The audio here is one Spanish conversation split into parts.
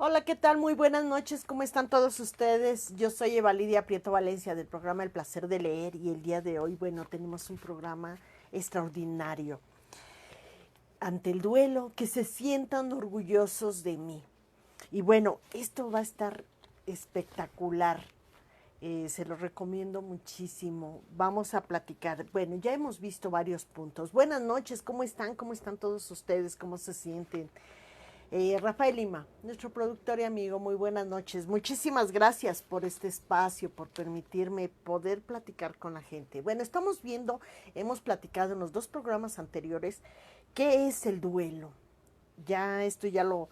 Hola, ¿qué tal? Muy buenas noches, ¿cómo están todos ustedes? Yo soy Eva Lidia Prieto Valencia del programa El Placer de Leer y el día de hoy, bueno, tenemos un programa extraordinario. Ante el duelo, que se sientan orgullosos de mí. Y bueno, esto va a estar espectacular. Se lo recomiendo muchísimo. Vamos a platicar. Bueno, ya hemos visto varios puntos. Buenas noches, ¿cómo están? ¿Cómo están todos ustedes? ¿Cómo se sienten? Rafael Lima, nuestro productor y amigo, muy buenas noches. Muchísimas gracias por este espacio, por permitirme poder platicar con la gente. Bueno, estamos viendo, hemos platicado en los dos programas anteriores, qué es el duelo. Ya esto ya lo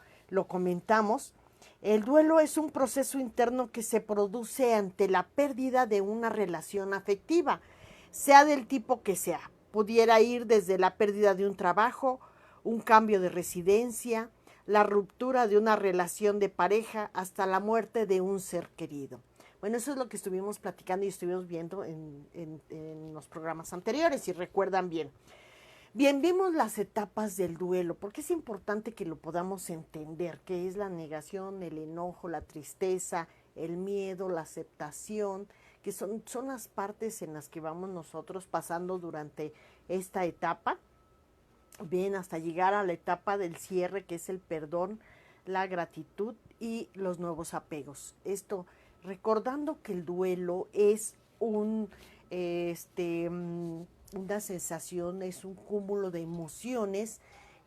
comentamos. El duelo es un proceso interno que se produce ante la pérdida de una relación afectiva, sea del tipo que sea. Pudiera ir desde la pérdida de un trabajo, un cambio de residencia, la ruptura de una relación de pareja, hasta la muerte de un ser querido. Bueno, eso es lo que estuvimos platicando y estuvimos viendo en los programas anteriores, si recuerdan bien. Bien, vimos las etapas del duelo, porque es importante que lo podamos entender, que es la negación, el enojo, la tristeza, el miedo, la aceptación, que son las partes en las que vamos nosotros pasando durante esta etapa, bien, hasta llegar a la etapa del cierre, que es el perdón, la gratitud y los nuevos apegos. Esto, recordando que el duelo es una sensación, es un cúmulo de emociones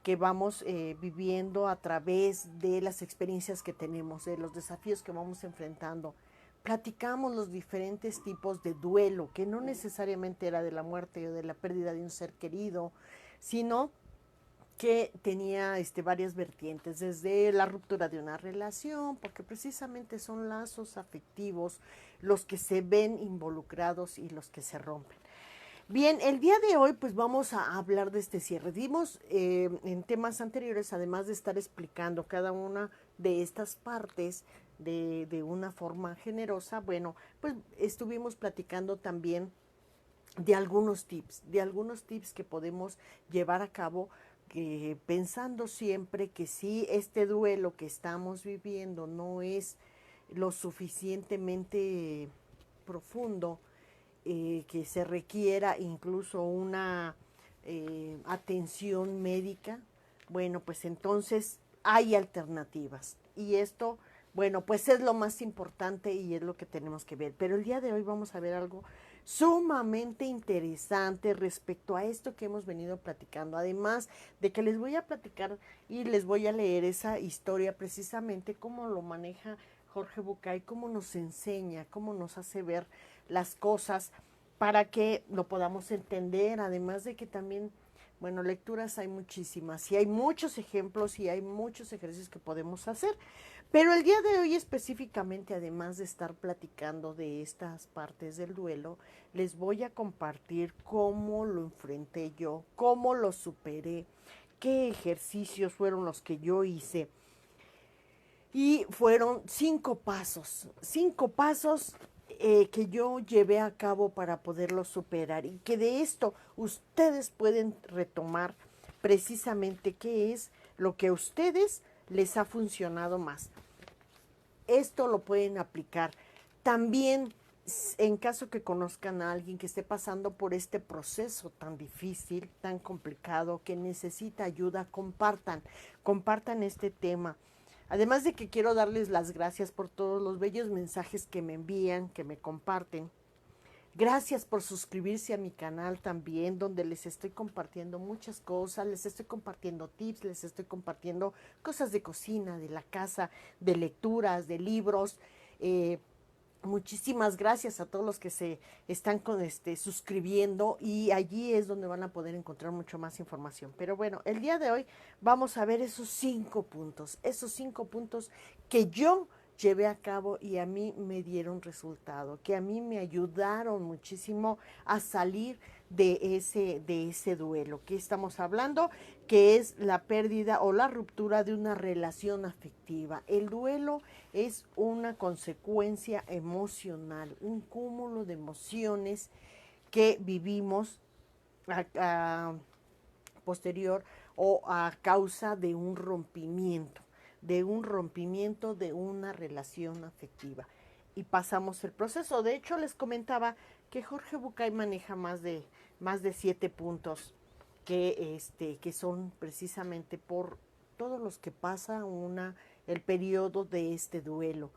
que vamos viviendo a través de las experiencias que tenemos, de los desafíos que vamos enfrentando. Platicamos los diferentes tipos de duelo, que no necesariamente era de la muerte o de la pérdida de un ser querido, sino que tenía varias vertientes, desde la ruptura de una relación, porque precisamente son lazos afectivos los que se ven involucrados y los que se rompen. Bien, el día de hoy pues vamos a hablar de este cierre. Dimos en temas anteriores, además de estar explicando cada una de estas partes de una forma generosa, bueno, pues estuvimos platicando también de algunos tips que podemos llevar a cabo, pensando siempre que si este duelo que estamos viviendo no es lo suficientemente profundo, que se requiera incluso una atención médica, bueno, pues entonces hay alternativas. Y esto, bueno, pues es lo más importante y es lo que tenemos que ver. Pero el día de hoy vamos a ver algo sumamente interesante respecto a esto que hemos venido platicando. Además de que les voy a platicar y les voy a leer esa historia, precisamente cómo lo maneja Jorge Bucay, cómo nos enseña, cómo nos hace ver las cosas para que lo podamos entender, además de que también, bueno, lecturas hay muchísimas y hay muchos ejemplos y hay muchos ejercicios que podemos hacer. Pero el día de hoy específicamente, además de estar platicando de estas partes del duelo, les voy a compartir cómo lo enfrenté yo, cómo lo superé, qué ejercicios fueron los que yo hice. Y fueron 5 pasos que yo llevé a cabo para poderlo superar y que de esto ustedes pueden retomar precisamente qué es lo que a ustedes les ha funcionado más. Esto lo pueden aplicar. También, en caso que conozcan a alguien que esté pasando por este proceso tan difícil, tan complicado, que necesita ayuda, compartan este tema. Además de que quiero darles las gracias por todos los bellos mensajes que me envían, que me comparten. Gracias por suscribirse a mi canal también, donde les estoy compartiendo muchas cosas, les estoy compartiendo tips, les estoy compartiendo cosas de cocina, de la casa, de lecturas, de libros. Muchísimas gracias a todos los que se están suscribiendo, y allí es donde van a poder encontrar mucho más información. Pero bueno, el día de hoy vamos a ver esos 5 puntos que yo llevé a cabo y a mí me dieron resultado, que a mí me ayudaron muchísimo a salir de ese duelo. ¿Qué estamos hablando? Que es la pérdida o la ruptura de una relación afectiva. El duelo es una consecuencia emocional, un cúmulo de emociones que vivimos a posterior o a causa de un rompimiento. de un rompimiento de una relación afectiva. Y pasamos el proceso. De hecho, les comentaba que Jorge Bucay maneja más de 7 puntos que son precisamente por todos los que pasa el periodo de este duelo.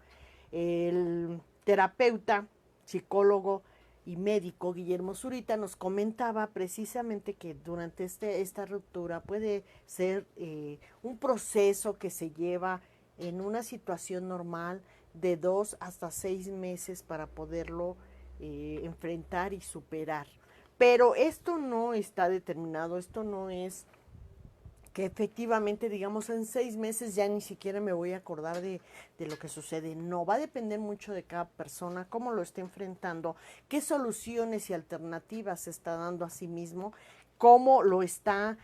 El terapeuta, psicólogo y médico Guillermo Zurita nos comentaba precisamente que durante esta ruptura puede ser un proceso que se lleva en una situación normal de 2 hasta 6 meses para poderlo enfrentar y superar. Pero esto no está determinado, esto no es que efectivamente, digamos, en 6 meses ya ni siquiera me voy a acordar de lo que sucede. No, va a depender mucho de cada persona, cómo lo está enfrentando, qué soluciones y alternativas se está dando a sí mismo, cómo lo está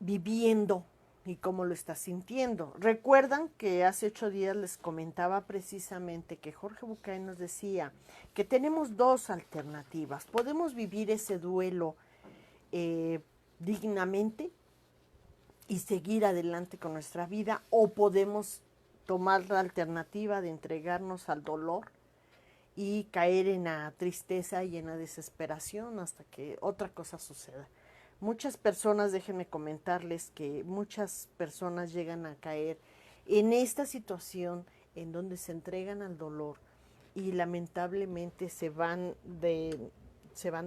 viviendo y cómo lo está sintiendo. Recuerdan que hace 8 días les comentaba precisamente que Jorge Bucay nos decía que tenemos 2 alternativas. Podemos vivir ese duelo dignamente y seguir adelante con nuestra vida, o podemos tomar la alternativa de entregarnos al dolor y caer en la tristeza y en la desesperación hasta que otra cosa suceda. Muchas personas, déjenme comentarles que muchas personas llegan a caer en esta situación en donde se entregan al dolor y lamentablemente se van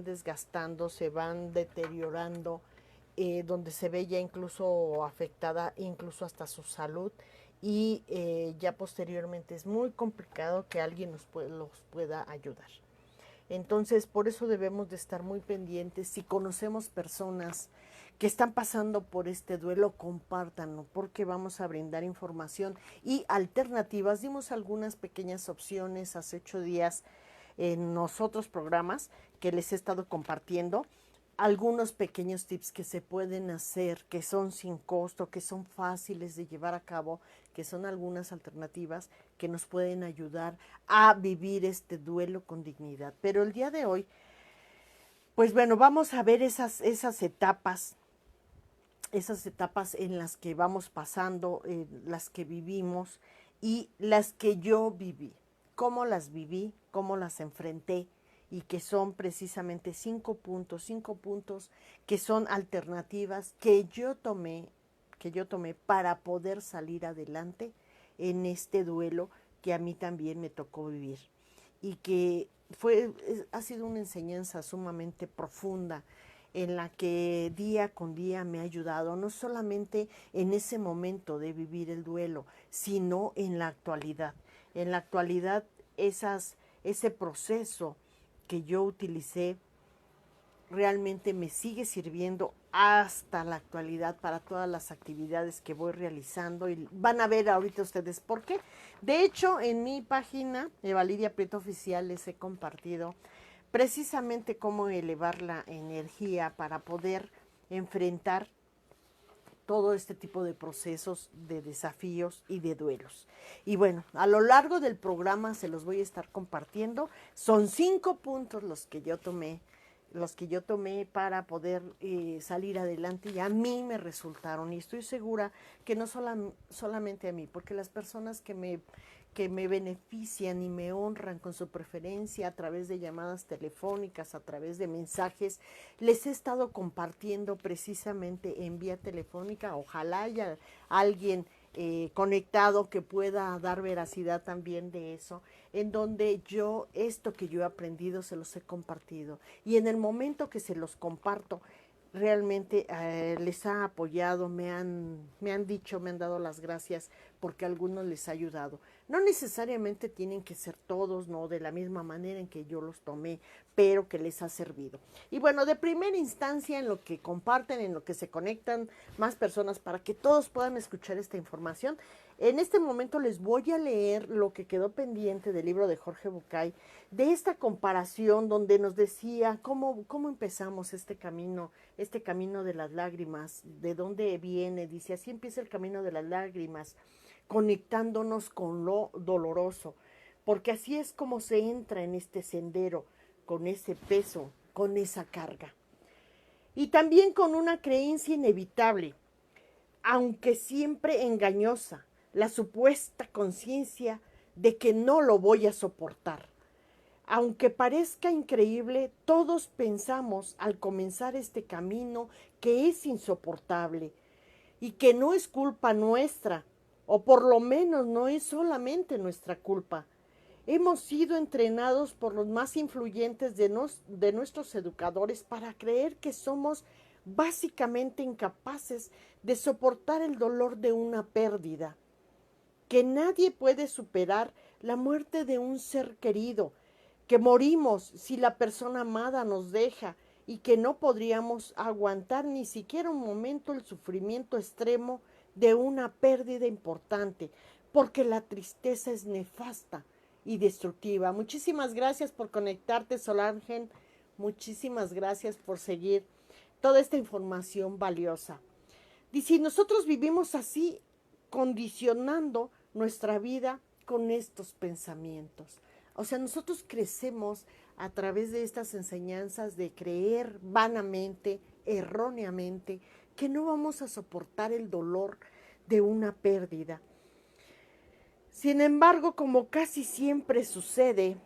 desgastando, se van deteriorando, donde se ve ya incluso afectada, incluso hasta su salud, y ya posteriormente es muy complicado que alguien los pueda ayudar. Entonces, por eso debemos de estar muy pendientes. Si conocemos personas que están pasando por este duelo, compártanlo, porque vamos a brindar información y alternativas. Dimos algunas pequeñas opciones hace 8 días en los otros programas que les he estado compartiendo. Algunos pequeños tips que se pueden hacer, que son sin costo, que son fáciles de llevar a cabo, que son algunas alternativas que nos pueden ayudar a vivir este duelo con dignidad. Pero el día de hoy, pues bueno, vamos a ver esas etapas en las que vamos pasando, las que vivimos y las que yo viví, cómo las viví, cómo las enfrenté, y que son precisamente 5 puntos que son alternativas que yo tomé para poder salir adelante en este duelo que a mí también me tocó vivir, y que ha sido una enseñanza sumamente profunda, en la que día con día me ha ayudado, no solamente en ese momento de vivir el duelo, sino en la actualidad. En la actualidad, ese proceso que yo utilicé realmente me sigue sirviendo hasta la actualidad para todas las actividades que voy realizando, y van a ver ahorita ustedes por qué. De hecho, en mi página de Validia Prieto Oficial les he compartido precisamente cómo elevar la energía para poder enfrentar todo este tipo de procesos, de desafíos y de duelos. Y bueno, a lo largo del programa se los voy a estar compartiendo. Son 5 puntos los que yo tomé para poder salir adelante, y a mí me resultaron, y estoy segura que no solamente a mí, porque las personas que me benefician y me honran con su preferencia a través de llamadas telefónicas, a través de mensajes, les he estado compartiendo precisamente en vía telefónica. Ojalá haya alguien conectado que pueda dar veracidad también de eso, en donde esto que yo he aprendido se los he compartido, y en el momento que se los comparto realmente les ha apoyado, me han dicho, me han dado las gracias porque a algunos les ha ayudado. No necesariamente tienen que ser todos, no de la misma manera en que yo los tomé, pero que les ha servido. Y bueno, de primera instancia, en lo que comparten, en lo que se conectan más personas para que todos puedan escuchar esta información, en este momento les voy a leer lo que quedó pendiente del libro de Jorge Bucay, de esta comparación donde nos decía cómo empezamos este camino de las lágrimas, de dónde viene. Dice: así empieza el camino de las lágrimas, conectándonos con lo doloroso, porque así es como se entra en este sendero, con ese peso, con esa carga. Y también con una creencia inevitable, aunque siempre engañosa, la supuesta conciencia de que no lo voy a soportar. Aunque parezca increíble, todos pensamos al comenzar este camino que es insoportable y que no es culpa nuestra, o por lo menos no es solamente nuestra culpa. Hemos sido entrenados por los más influyentes de nuestros educadores para creer que somos básicamente incapaces de soportar el dolor de una pérdida, que nadie puede superar la muerte de un ser querido, que morimos si la persona amada nos deja y que no podríamos aguantar ni siquiera un momento el sufrimiento extremo de una pérdida importante, porque la tristeza es nefasta y destructiva. Muchísimas gracias por conectarte, Solange. Muchísimas gracias por seguir toda esta información valiosa. Y si nosotros vivimos así, condicionando nuestra vida con estos pensamientos. O sea, nosotros crecemos a través de estas enseñanzas de creer vanamente, erróneamente, que no vamos a soportar el dolor de una pérdida. Sin embargo, como casi siempre sucede,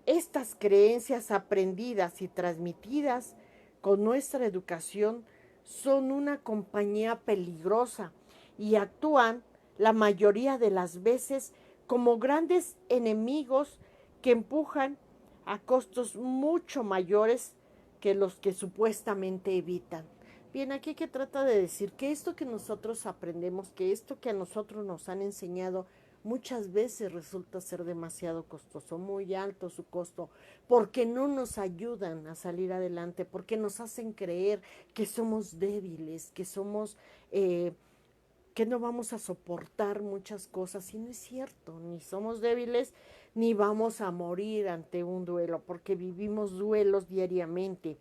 estas creencias aprendidas y transmitidas con nuestra educación son una compañía peligrosa y actúan la mayoría de las veces como grandes enemigos que empujan a costos mucho mayores que los que supuestamente evitan. Bien, aquí que trata de decir que esto que nosotros aprendemos, que esto que a nosotros nos han enseñado, muchas veces resulta ser demasiado costoso, muy alto su costo, porque no nos ayudan a salir adelante, porque nos hacen creer que somos débiles, que somos, que no vamos a soportar muchas cosas, y no es cierto, ni somos débiles, ni vamos a morir ante un duelo, porque vivimos duelos diariamente.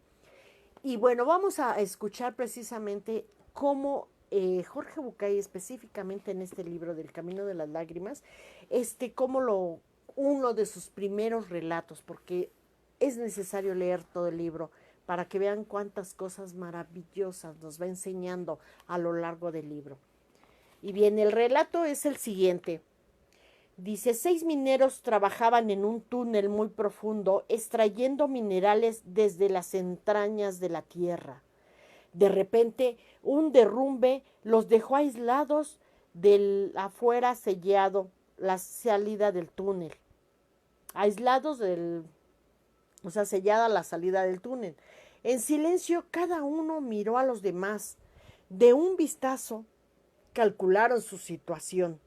Y bueno, vamos a escuchar precisamente cómo Jorge Bucay, específicamente en este libro del Camino de las Lágrimas, uno de sus primeros relatos, porque es necesario leer todo el libro para que vean cuántas cosas maravillosas nos va enseñando a lo largo del libro. Y bien, el relato es el siguiente. Dice, 6 mineros trabajaban en un túnel muy profundo extrayendo minerales desde las entrañas de la tierra. De repente, un derrumbe los dejó aislados del afuera sellado, la salida del túnel. O sea, sellada la salida del túnel. En silencio, cada uno miró a los demás. De un vistazo, calcularon su situación.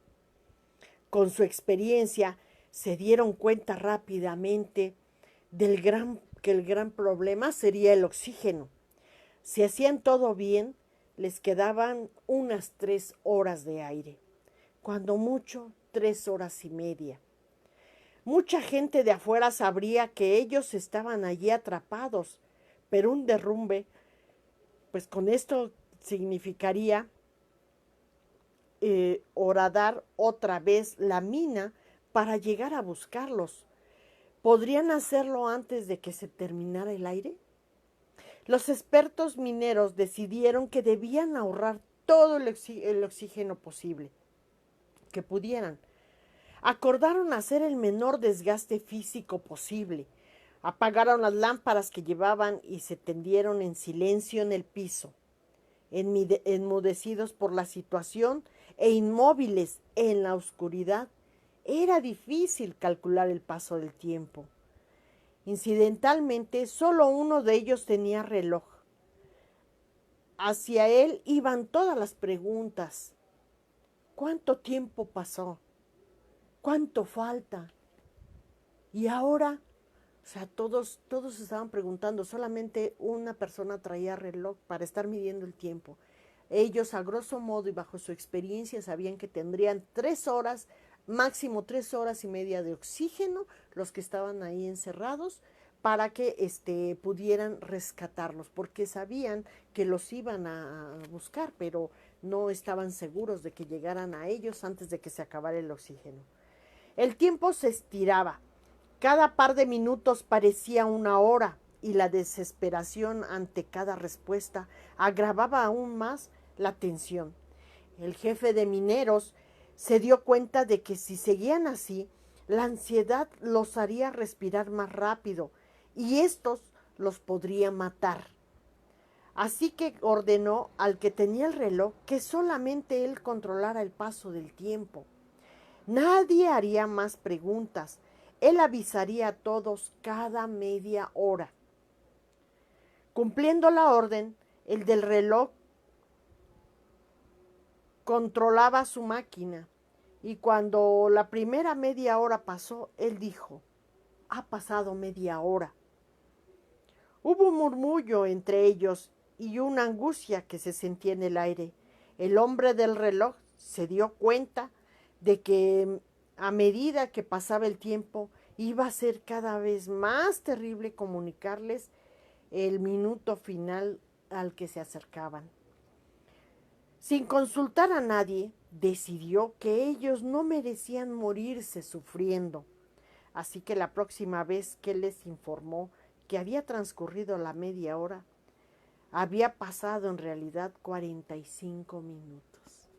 Con su experiencia, se dieron cuenta rápidamente que el gran problema sería el oxígeno. Si hacían todo bien, les quedaban unas 3 horas de aire, cuando mucho 3 horas y media. Mucha gente de afuera sabría que ellos estaban allí atrapados, pero un derrumbe, pues con esto significaría horadar otra vez la mina para llegar a buscarlos. ¿Podrían hacerlo antes de que se terminara el aire? Los expertos mineros decidieron que debían ahorrar todo el oxígeno posible que pudieran. Acordaron hacer el menor desgaste físico posible. Apagaron las lámparas que llevaban y se tendieron en silencio en el piso, enmudecidos por la situación e inmóviles en la oscuridad. Era difícil calcular el paso del tiempo. Incidentalmente, solo uno de ellos tenía reloj. Hacia él iban todas las preguntas. ¿Cuánto tiempo pasó? ¿Cuánto falta? Y ahora, o sea, todos estaban preguntando, solamente una persona traía reloj para estar midiendo el tiempo. Ellos, a grosso modo y bajo su experiencia, sabían que tendrían 3 horas, máximo 3 horas y media de oxígeno, los que estaban ahí encerrados, para que pudieran rescatarlos, porque sabían que los iban a buscar, pero no estaban seguros de que llegaran a ellos antes de que se acabara el oxígeno. El tiempo se estiraba. Cada par de minutos parecía una hora, y la desesperación ante cada respuesta agravaba aún más la tensión. el jefe de mineros, se dio cuenta de que si seguían así, la ansiedad los haría respirar más rápido y estos los podría matar. Así que ordenó al que tenía el reloj que solamente él controlara el paso del tiempo. Nadie haría más preguntas. Él avisaría a todos cada media hora. Cumpliendo la orden, el del reloj controlaba su máquina y cuando la primera media hora pasó, él dijo: ha pasado media hora. Hubo un murmullo entre ellos y una angustia que se sentía en el aire. El hombre del reloj se dio cuenta de que a medida que pasaba el tiempo iba a ser cada vez más terrible comunicarles el minuto final al que se acercaban. Sin consultar a nadie, decidió que ellos no merecían morirse sufriendo. Así que la próxima vez que les informó que había transcurrido la media hora, había pasado en realidad 45 minutos.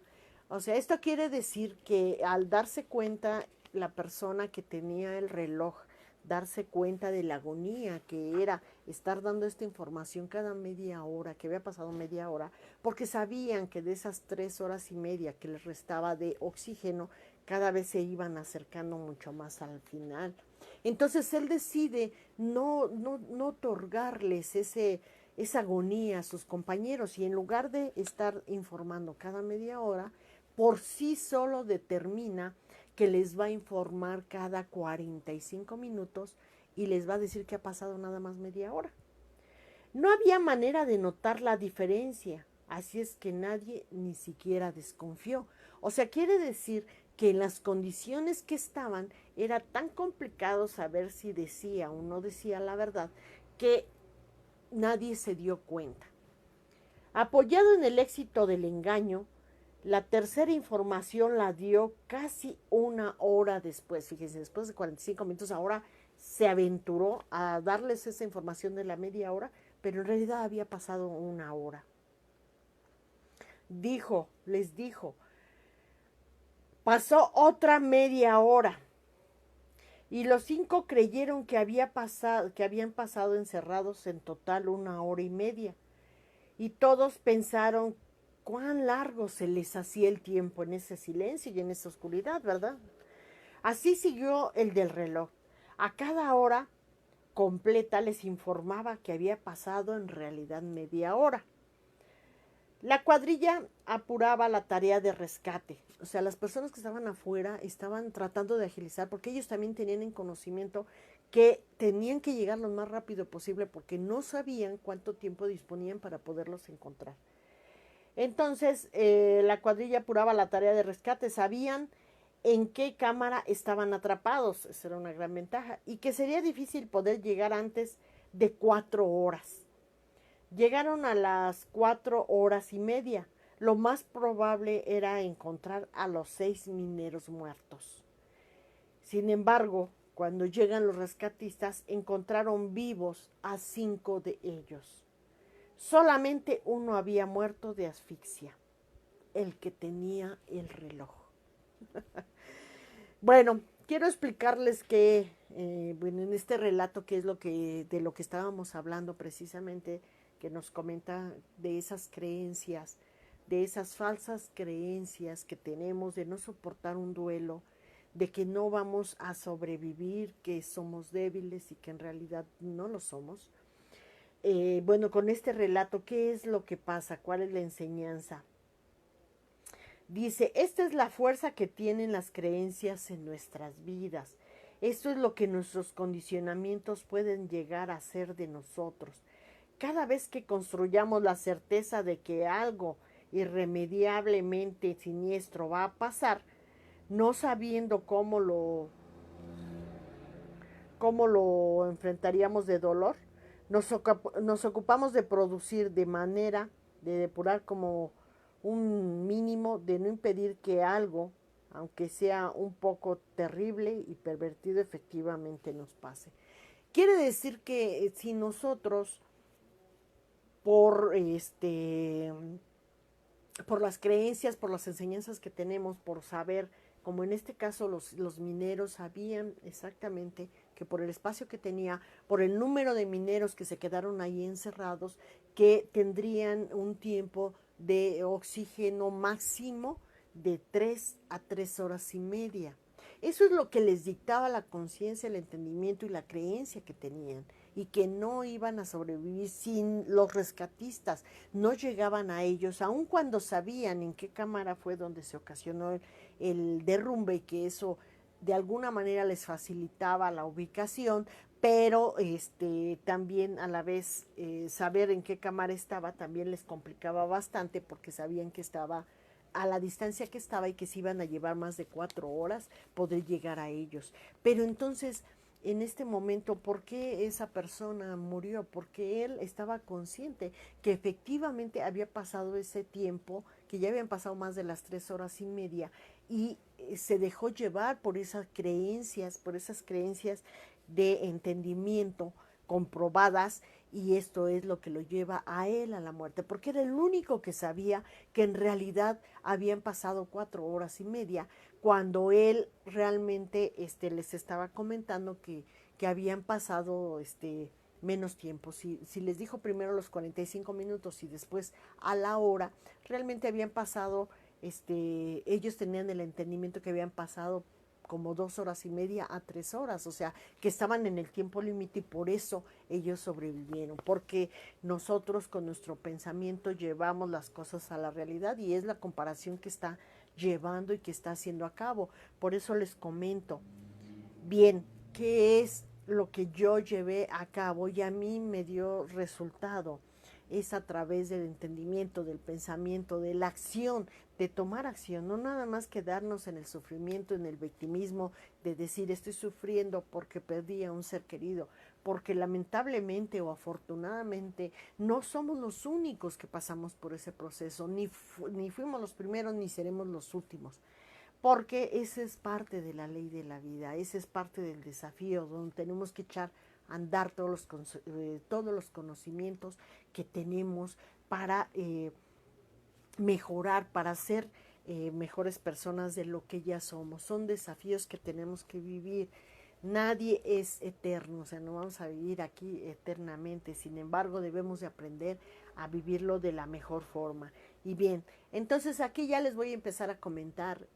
O sea, esto quiere decir que al darse cuenta la persona que tenía el reloj, darse cuenta de la agonía que era estar dando esta información cada media hora, que había pasado media hora, porque sabían que de esas 3 horas y media que les restaba de oxígeno, cada vez se iban acercando mucho más al final. Entonces él decide no otorgarles esa agonía a sus compañeros y en lugar de estar informando cada media hora, por sí solo determina que les va a informar cada 45 minutos y les va a decir que ha pasado nada más media hora. No había manera de notar la diferencia, así es que nadie ni siquiera desconfió. O sea, quiere decir que en las condiciones que estaban era tan complicado saber si decía o no decía la verdad que nadie se dio cuenta. Apoyado en el éxito del engaño, la tercera información la dio casi una hora después. Fíjense, después de 45 minutos, ahora se aventuró a darles esa información de la media hora, pero en realidad había pasado una hora. Les dijo, pasó otra media hora. Y los 5 creyeron que habían pasado encerrados en total 1 hora y media. Y todos pensaron cuán largo se les hacía el tiempo en ese silencio y en esa oscuridad, ¿verdad? Así siguió el del reloj. A cada hora completa les informaba que había pasado en realidad media hora. La cuadrilla apuraba la tarea de rescate. O sea, las personas que estaban afuera estaban tratando de agilizar porque ellos también tenían en conocimiento que tenían que llegar lo más rápido posible porque no sabían cuánto tiempo disponían para poderlos encontrar. Entonces, la cuadrilla apuraba la tarea de rescate. Sabían en qué cámara estaban atrapados. Esa era una gran ventaja. Y que sería difícil poder llegar antes de 4 horas. Llegaron a las 4 horas y media. Lo más probable era encontrar a los 6 mineros muertos. Sin embargo, cuando llegan los rescatistas, encontraron vivos a 5 de ellos. Solamente uno había muerto de asfixia, el que tenía el reloj. Bueno, quiero explicarles que, bueno, en este relato, que es de lo que estábamos hablando precisamente, que nos comenta de esas creencias, de esas falsas creencias que tenemos de no soportar un duelo, de que no vamos a sobrevivir, que somos débiles y que en realidad no lo somos. Bueno, con este relato, ¿qué es lo que pasa? ¿Cuál es la enseñanza? Dice, esta es la fuerza que tienen las creencias en nuestras vidas. Esto es lo que nuestros condicionamientos pueden llegar a ser de nosotros. Cada vez que construyamos la certeza de que algo irremediablemente siniestro va a pasar, no sabiendo cómo lo enfrentaríamos de dolor, nos ocupamos de producir de manera de depurar como un mínimo, de no impedir que algo, aunque sea un poco terrible y pervertido, efectivamente nos pase. Quiere decir que si nosotros por por las creencias, por las enseñanzas que tenemos, por saber, como en este caso los mineros sabían exactamente que por el espacio que tenía, por el número de mineros que se quedaron ahí encerrados, que tendrían un tiempo de oxígeno máximo de 3 a 3 horas y media. Eso es lo que les dictaba la conciencia, el entendimiento y la creencia que tenían, y que no iban a sobrevivir sin los rescatistas, no llegaban a ellos, aun cuando sabían en qué cámara fue donde se ocasionó el derrumbe, y que eso de alguna manera les facilitaba la ubicación, pero también a la vez saber en qué cámara estaba también les complicaba bastante, porque sabían que estaba a la distancia que estaba y que se iban a llevar más de 4 horas poder llegar a ellos. Pero entonces, en este momento, ¿por qué esa persona murió? Porque él estaba consciente que efectivamente había pasado ese tiempo, que ya habían pasado más de las 3 horas y media, y se dejó llevar por esas creencias de entendimiento comprobadas, y esto es lo que lo lleva a él a la muerte, porque era el único que sabía que en realidad habían pasado 4 horas y media, cuando él realmente les estaba comentando que habían pasado menos tiempo. Si les dijo primero los 45 minutos y después a la hora, realmente habían pasado, ellos tenían el entendimiento que habían pasado como 2 horas y media a 3 horas, o sea, que estaban en el tiempo límite, y por eso ellos sobrevivieron, porque nosotros con nuestro pensamiento llevamos las cosas a la realidad, y es la comparación que está llevando y que está haciendo a cabo. Por eso les comento, bien, ¿qué es lo que yo llevé a cabo y a mí me dio resultado? Es a través del entendimiento, del pensamiento, de la acción, de tomar acción, no nada más quedarnos en el sufrimiento, en el victimismo, de decir estoy sufriendo porque perdí a un ser querido, porque lamentablemente o afortunadamente no somos los únicos que pasamos por ese proceso, ni fuimos los primeros ni seremos los últimos, porque esa es parte de la ley de la vida, ese es parte del desafío, donde tenemos que echar a andar todos los conocimientos que tenemos para mejorar, para ser mejores personas de lo que ya somos. Son desafíos que tenemos que vivir. Nadie es eterno, o sea, no vamos a vivir aquí eternamente. Sin embargo, debemos de aprender a vivirlo de la mejor forma. Y bien, entonces aquí ya les voy a empezar a comentar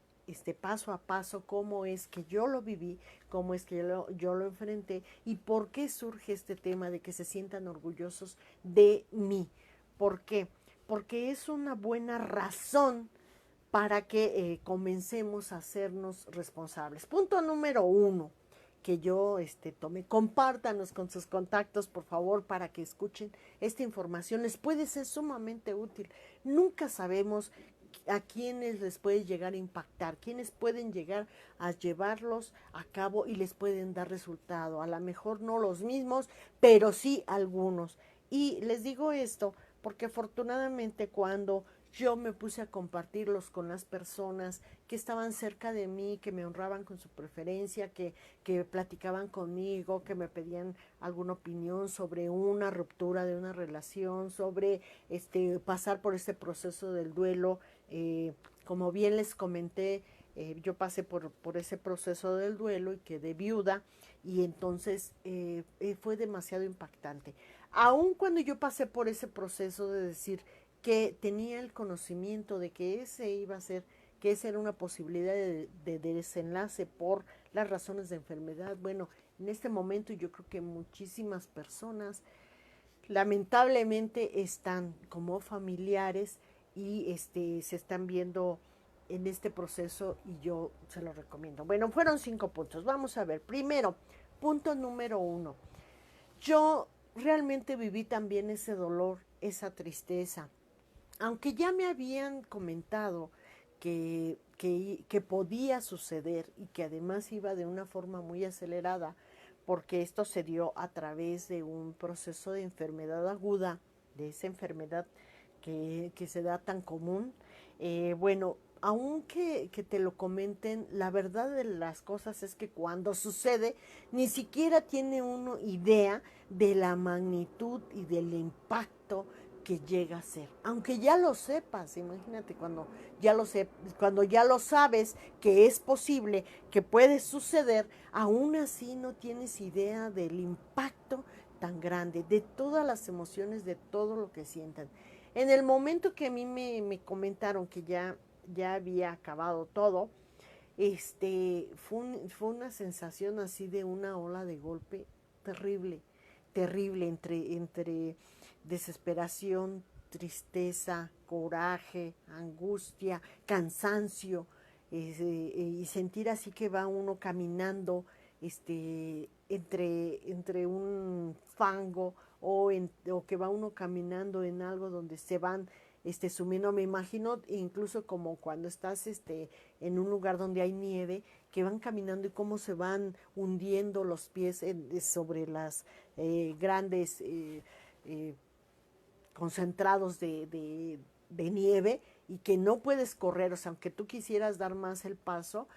paso a paso cómo es que yo lo viví, cómo es que yo lo enfrenté, y por qué surge este tema de que se sientan orgullosos de mí. ¿Por qué? Porque es una buena razón para que comencemos a hacernos responsables. Punto número 1 que yo tomé, compártanos con sus contactos, por favor, para que escuchen esta información. Les puede ser sumamente útil. Nunca sabemos a quienes les puede llegar a impactar, quienes pueden llegar a llevarlos a cabo y les pueden dar resultado. A lo mejor no los mismos, pero sí algunos. Y les digo esto porque afortunadamente cuando yo me puse a compartirlos con las personas que estaban cerca de mí, que me honraban con su preferencia, que platicaban conmigo, que me pedían alguna opinión sobre una ruptura de una relación, sobre pasar por este proceso del duelo. Como bien les comenté, yo pasé por ese proceso del duelo y quedé viuda, y entonces fue demasiado impactante. Aun cuando yo pasé por ese proceso de decir que tenía el conocimiento de que ese iba a ser, que esa era una posibilidad de desenlace por las razones de enfermedad, bueno, en este momento yo creo que muchísimas personas lamentablemente están como familiares y se están viendo en este proceso, y yo se lo recomiendo. Bueno, fueron 5 puntos. Vamos a ver. Primero, punto número 1. Yo realmente viví también ese dolor, esa tristeza. Aunque ya me habían comentado que podía suceder y que además iba de una forma muy acelerada, porque esto se dio a través de un proceso de enfermedad aguda, de esa enfermedad que se da tan común. Bueno, aunque que te lo comenten, la verdad de las cosas es que cuando sucede, ni siquiera tiene uno idea de la magnitud y del impacto que llega a ser. Aunque ya lo sepas, imagínate cuando ya lo sabes que es posible, que puede suceder, aún así no tienes idea del impacto tan grande, de todas las emociones, de todo lo que sientan. En el momento que a mí me comentaron que ya había acabado todo, fue una sensación así de una ola de golpe terrible, terrible, entre desesperación, tristeza, coraje, angustia, cansancio, y sentir así que va uno caminando entre un fango o que va uno caminando en algo donde se van sumiendo. Me imagino incluso como cuando estás en un lugar donde hay nieve, que van caminando y cómo se van hundiendo los pies sobre las grandes concentrados de nieve, y que no puedes correr, o sea, aunque tú quisieras dar más el paso,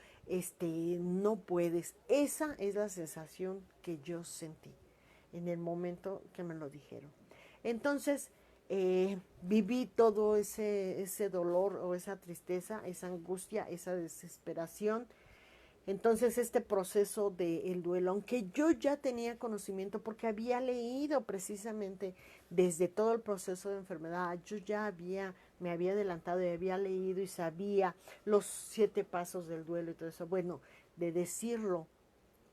no puedes. Esa es la sensación que yo sentí en el momento que me lo dijeron. Entonces, viví todo ese dolor o esa tristeza, esa angustia, esa desesperación. Entonces este proceso del duelo, aunque yo ya tenía conocimiento porque había leído precisamente desde todo el proceso de enfermedad, me había adelantado y había leído y sabía los 7 pasos del duelo y todo eso. Bueno, de decirlo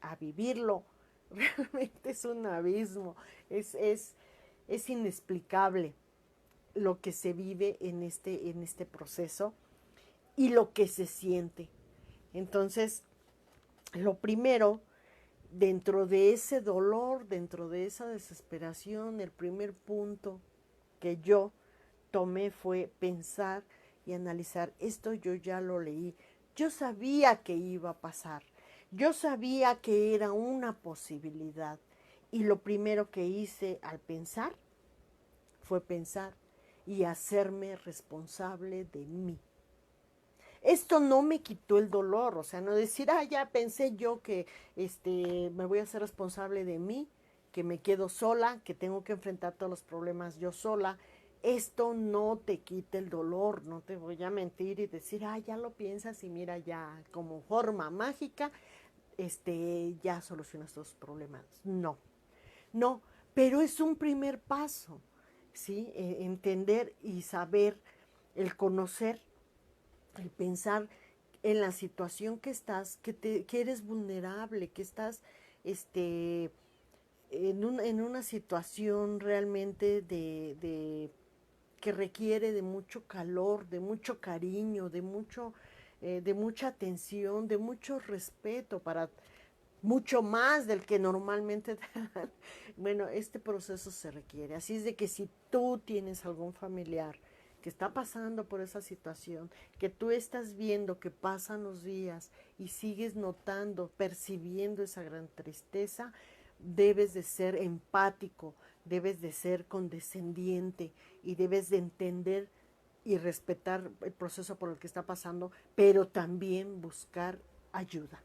a vivirlo, realmente es un abismo, es inexplicable lo que se vive en este proceso y lo que se siente. Entonces, lo primero, dentro de ese dolor, dentro de esa desesperación, el primer punto que yo tomé fue pensar y analizar. Esto yo ya lo leí. Yo sabía que iba a pasar. Yo sabía que era una posibilidad. Y lo primero que hice al pensar fue pensar y hacerme responsable de mí. Esto no me quitó el dolor, o sea, no decir, ya pensé yo que me voy a hacer responsable de mí, que me quedo sola, que tengo que enfrentar todos los problemas yo sola. Esto no te quita el dolor, no te voy a mentir y decir, ya lo piensas y mira, ya como forma mágica, ya solucionas tus problemas. No, no, pero es un primer paso, ¿sí? Entender y saber, el conocer, el pensar en la situación que estás, que eres vulnerable, que estás en una situación realmente que requiere de mucho calor, de mucho cariño, de mucha atención, de mucho respeto, para mucho más del que normalmente dan. Bueno, este proceso se requiere. Así es de que si tú tienes algún familiar que está pasando por esa situación, que tú estás viendo que pasan los días y sigues notando, percibiendo esa gran tristeza, debes de ser empático, debes de ser condescendiente y debes de entender y respetar el proceso por el que está pasando, pero también buscar ayuda.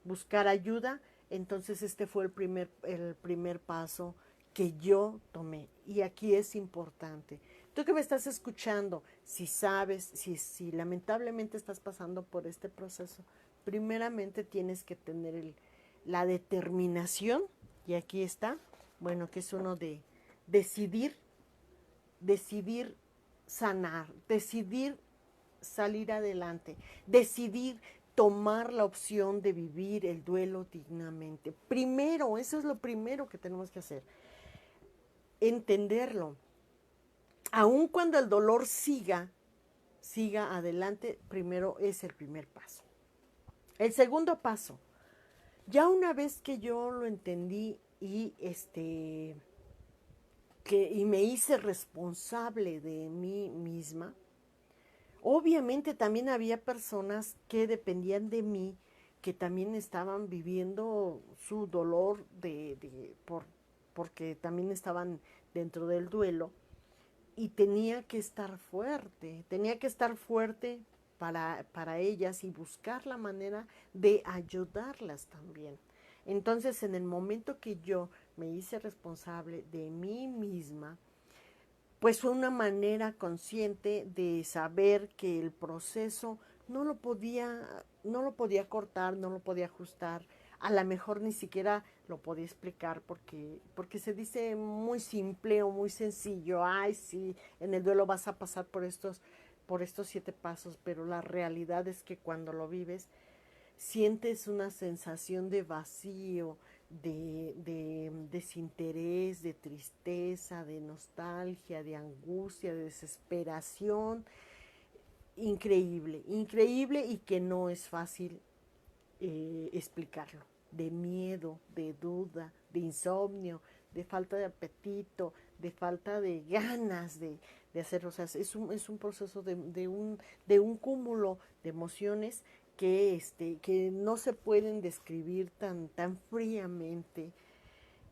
Buscar ayuda. Entonces este fue el primer paso que yo tomé. Y aquí es importante. Tú que me estás escuchando, si sabes, si lamentablemente estás pasando por este proceso, primeramente tienes que tener la determinación, y aquí está, bueno, que es uno de decidir sanar, decidir salir adelante, decidir tomar la opción de vivir el duelo dignamente. Primero, eso es lo primero que tenemos que hacer, entenderlo. Aun cuando el dolor siga adelante, primero es el primer paso. El segundo paso, ya una vez que yo lo entendí y y me hice responsable de mí misma, obviamente también había personas que dependían de mí, que también estaban viviendo su dolor porque también estaban dentro del duelo, y tenía que estar fuerte para ellas y buscar la manera de ayudarlas también. Entonces, en el momento que yo me hice responsable de mí misma, pues fue una manera consciente de saber que el proceso no lo podía cortar, no lo podía ajustar, a lo mejor ni siquiera lo podía explicar porque se dice muy simple o muy sencillo, ay sí, en el duelo vas a pasar por estos 7 pasos, pero la realidad es que cuando lo vives, sientes una sensación de vacío, de desinterés, de tristeza, de nostalgia, de angustia, de desesperación, increíble, increíble y que no es fácil explicarlo, de miedo, de duda, de insomnio, de falta de apetito, de falta de ganas de hacerlo. O sea, es un proceso de un cúmulo de emociones que no se pueden describir tan fríamente.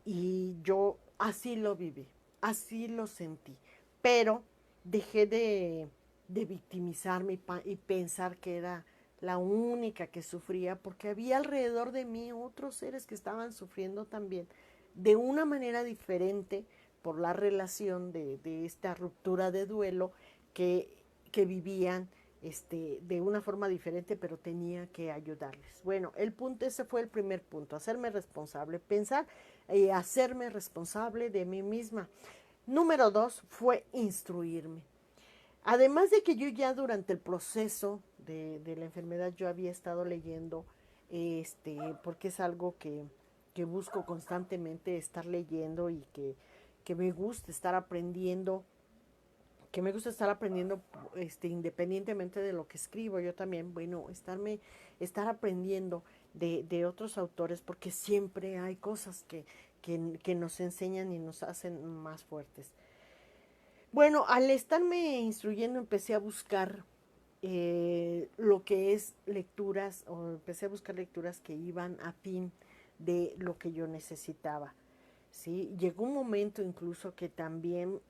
Y yo así lo viví, así lo sentí. Pero dejé de victimizarme y pensar que era la única que sufría, porque había alrededor de mí otros seres que estaban sufriendo también, de una manera diferente por la relación de esta ruptura de duelo que, que vivían de una forma diferente, pero tenía que ayudarles. Bueno, ese fue el primer punto, hacerme responsable, pensar y hacerme responsable de mí misma. Número 2 fue instruirme. Además de que yo ya durante el proceso de la enfermedad yo había estado leyendo, porque es algo que busco constantemente estar leyendo y que me gusta estar aprendiendo, independientemente de lo que escribo, yo también, bueno, estar aprendiendo de otros autores, porque siempre hay cosas que nos enseñan y nos hacen más fuertes. Bueno, al estarme instruyendo empecé a buscar lo que es lecturas, o empecé a buscar lecturas que iban a fin de lo que yo necesitaba. ¿Sí? Llegó un momento incluso que también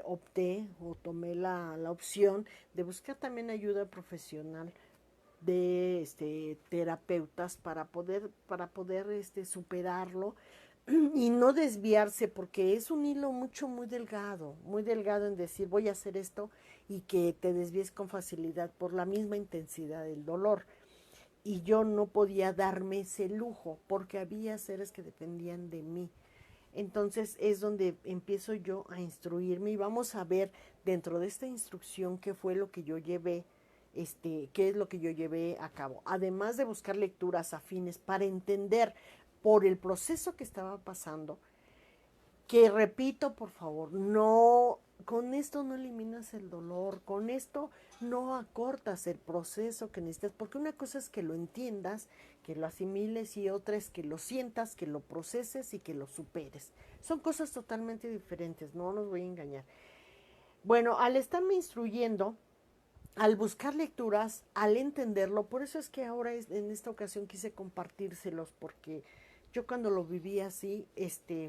opté o tomé la opción de buscar también ayuda profesional de terapeutas para poder superarlo y no desviarse, porque es un hilo muy delgado en decir voy a hacer esto y que te desvíes con facilidad por la misma intensidad del dolor. Y yo no podía darme ese lujo porque había seres que dependían de mí. Entonces es donde empiezo yo a instruirme y vamos a ver dentro de esta instrucción qué fue lo que yo llevé, qué es lo que yo llevé a cabo. Además de buscar lecturas afines para entender por el proceso que estaba pasando, que repito, por favor, no, con esto no eliminas el dolor, con esto no acortas el proceso que necesitas, porque una cosa es que lo entiendas, que lo asimiles y otra es que lo sientas, que lo proceses y que lo superes. Son cosas totalmente diferentes, no nos voy a engañar. Bueno, al estarme instruyendo, al buscar lecturas, al entenderlo, por eso es que ahora en esta ocasión quise compartírselos, porque yo cuando lo viví así,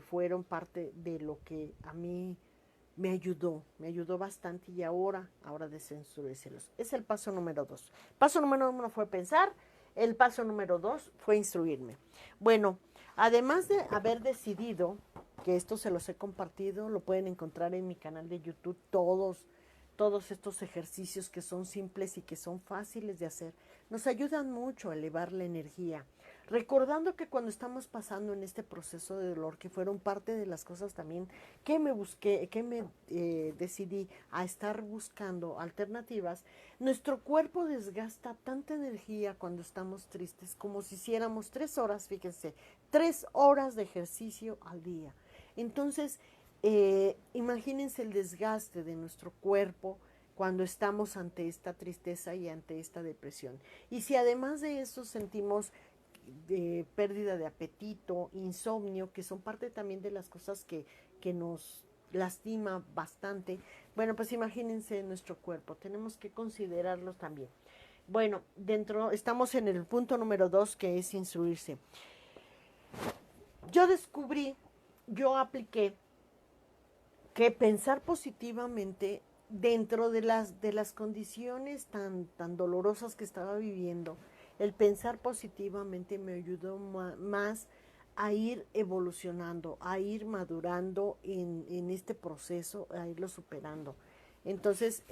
fueron parte de lo que a mí me ayudó bastante y ahora desinstruírselos. Es el paso número 2. Paso número 1 fue pensar, el paso número 2 fue instruirme. Bueno, además de haber decidido, que esto se los he compartido, lo pueden encontrar en mi canal de YouTube, todos estos ejercicios que son simples y que son fáciles de hacer, nos ayudan mucho a elevar la energía. Recordando que cuando estamos pasando en este proceso de dolor, que fueron parte de las cosas también que me decidí a estar buscando alternativas, nuestro cuerpo desgasta tanta energía cuando estamos tristes como si hiciéramos 3 horas, fíjense, 3 horas de ejercicio al día. Entonces, imagínense el desgaste de nuestro cuerpo cuando estamos ante esta tristeza y ante esta depresión. Y si además de eso sentimos pérdida de apetito, insomnio, que son parte también de las cosas que nos lastima bastante, bueno, pues imagínense nuestro cuerpo, tenemos que considerarlo también. Bueno, estamos en el punto número 2, que es instruirse. Yo apliqué que pensar positivamente dentro de las condiciones tan dolorosas que estaba viviendo, el pensar positivamente me ayudó más a ir evolucionando, a ir madurando en este proceso, a irlo superando. Entonces,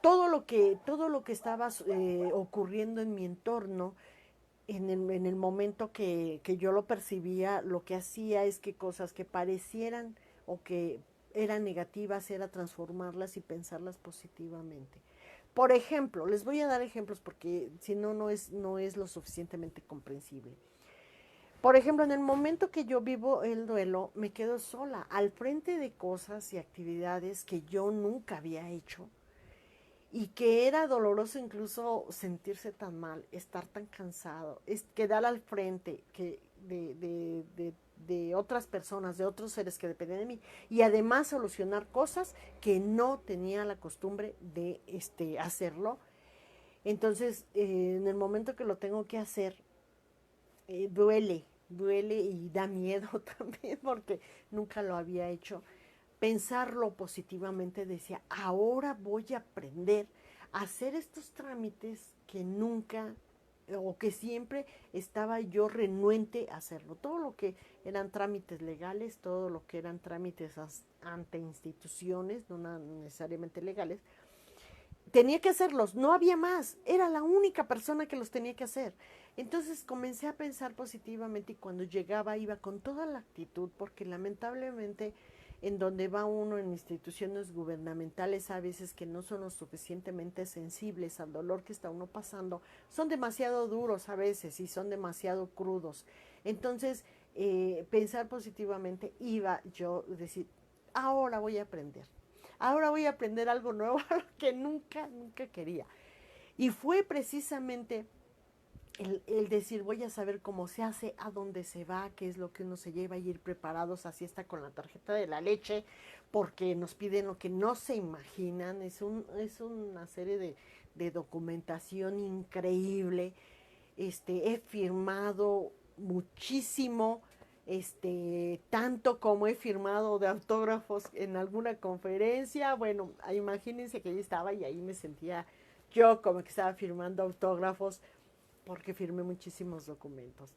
todo lo que estaba ocurriendo en mi entorno, en el momento que yo lo percibía, lo que hacía es que cosas que parecieran o que eran negativas, era transformarlas y pensarlas positivamente. Por ejemplo, les voy a dar ejemplos porque si no, no es lo suficientemente comprensible. Por ejemplo, en el momento que yo vivo el duelo, me quedo sola, al frente de cosas y actividades que yo nunca había hecho y que era doloroso incluso sentirse tan mal, estar tan cansado, es quedar al frente de otras personas, de otros seres que dependen de mí y además solucionar cosas que no tenía la costumbre de hacerlo. Entonces, en el momento que lo tengo que hacer, duele y da miedo también porque nunca lo había hecho. Pensarlo positivamente decía, ahora voy a aprender a hacer estos trámites que nunca o que siempre estaba yo renuente a hacerlo. Todo lo que eran trámites legales, todo lo que eran trámites ante instituciones, no necesariamente legales, tenía que hacerlos, no había más, era la única persona que los tenía que hacer. Entonces comencé a pensar positivamente y cuando llegaba iba con toda la actitud, porque lamentablemente en donde va uno en instituciones gubernamentales a veces que no son lo suficientemente sensibles al dolor que está uno pasando, son demasiado duros a veces y son demasiado crudos. Entonces, pensar positivamente iba yo decir, ahora voy a aprender. Ahora voy a aprender algo nuevo, algo que nunca quería. Y fue precisamente el decir, voy a saber cómo se hace, a dónde se va, qué es lo que uno se lleva y ir preparados, así está con la tarjeta de la leche, porque nos piden lo que no se imaginan, es una serie de documentación increíble. He firmado muchísimo, tanto como he firmado de autógrafos en alguna conferencia. Bueno, imagínense que yo estaba y ahí me sentía yo como que estaba firmando autógrafos porque firmé muchísimos documentos.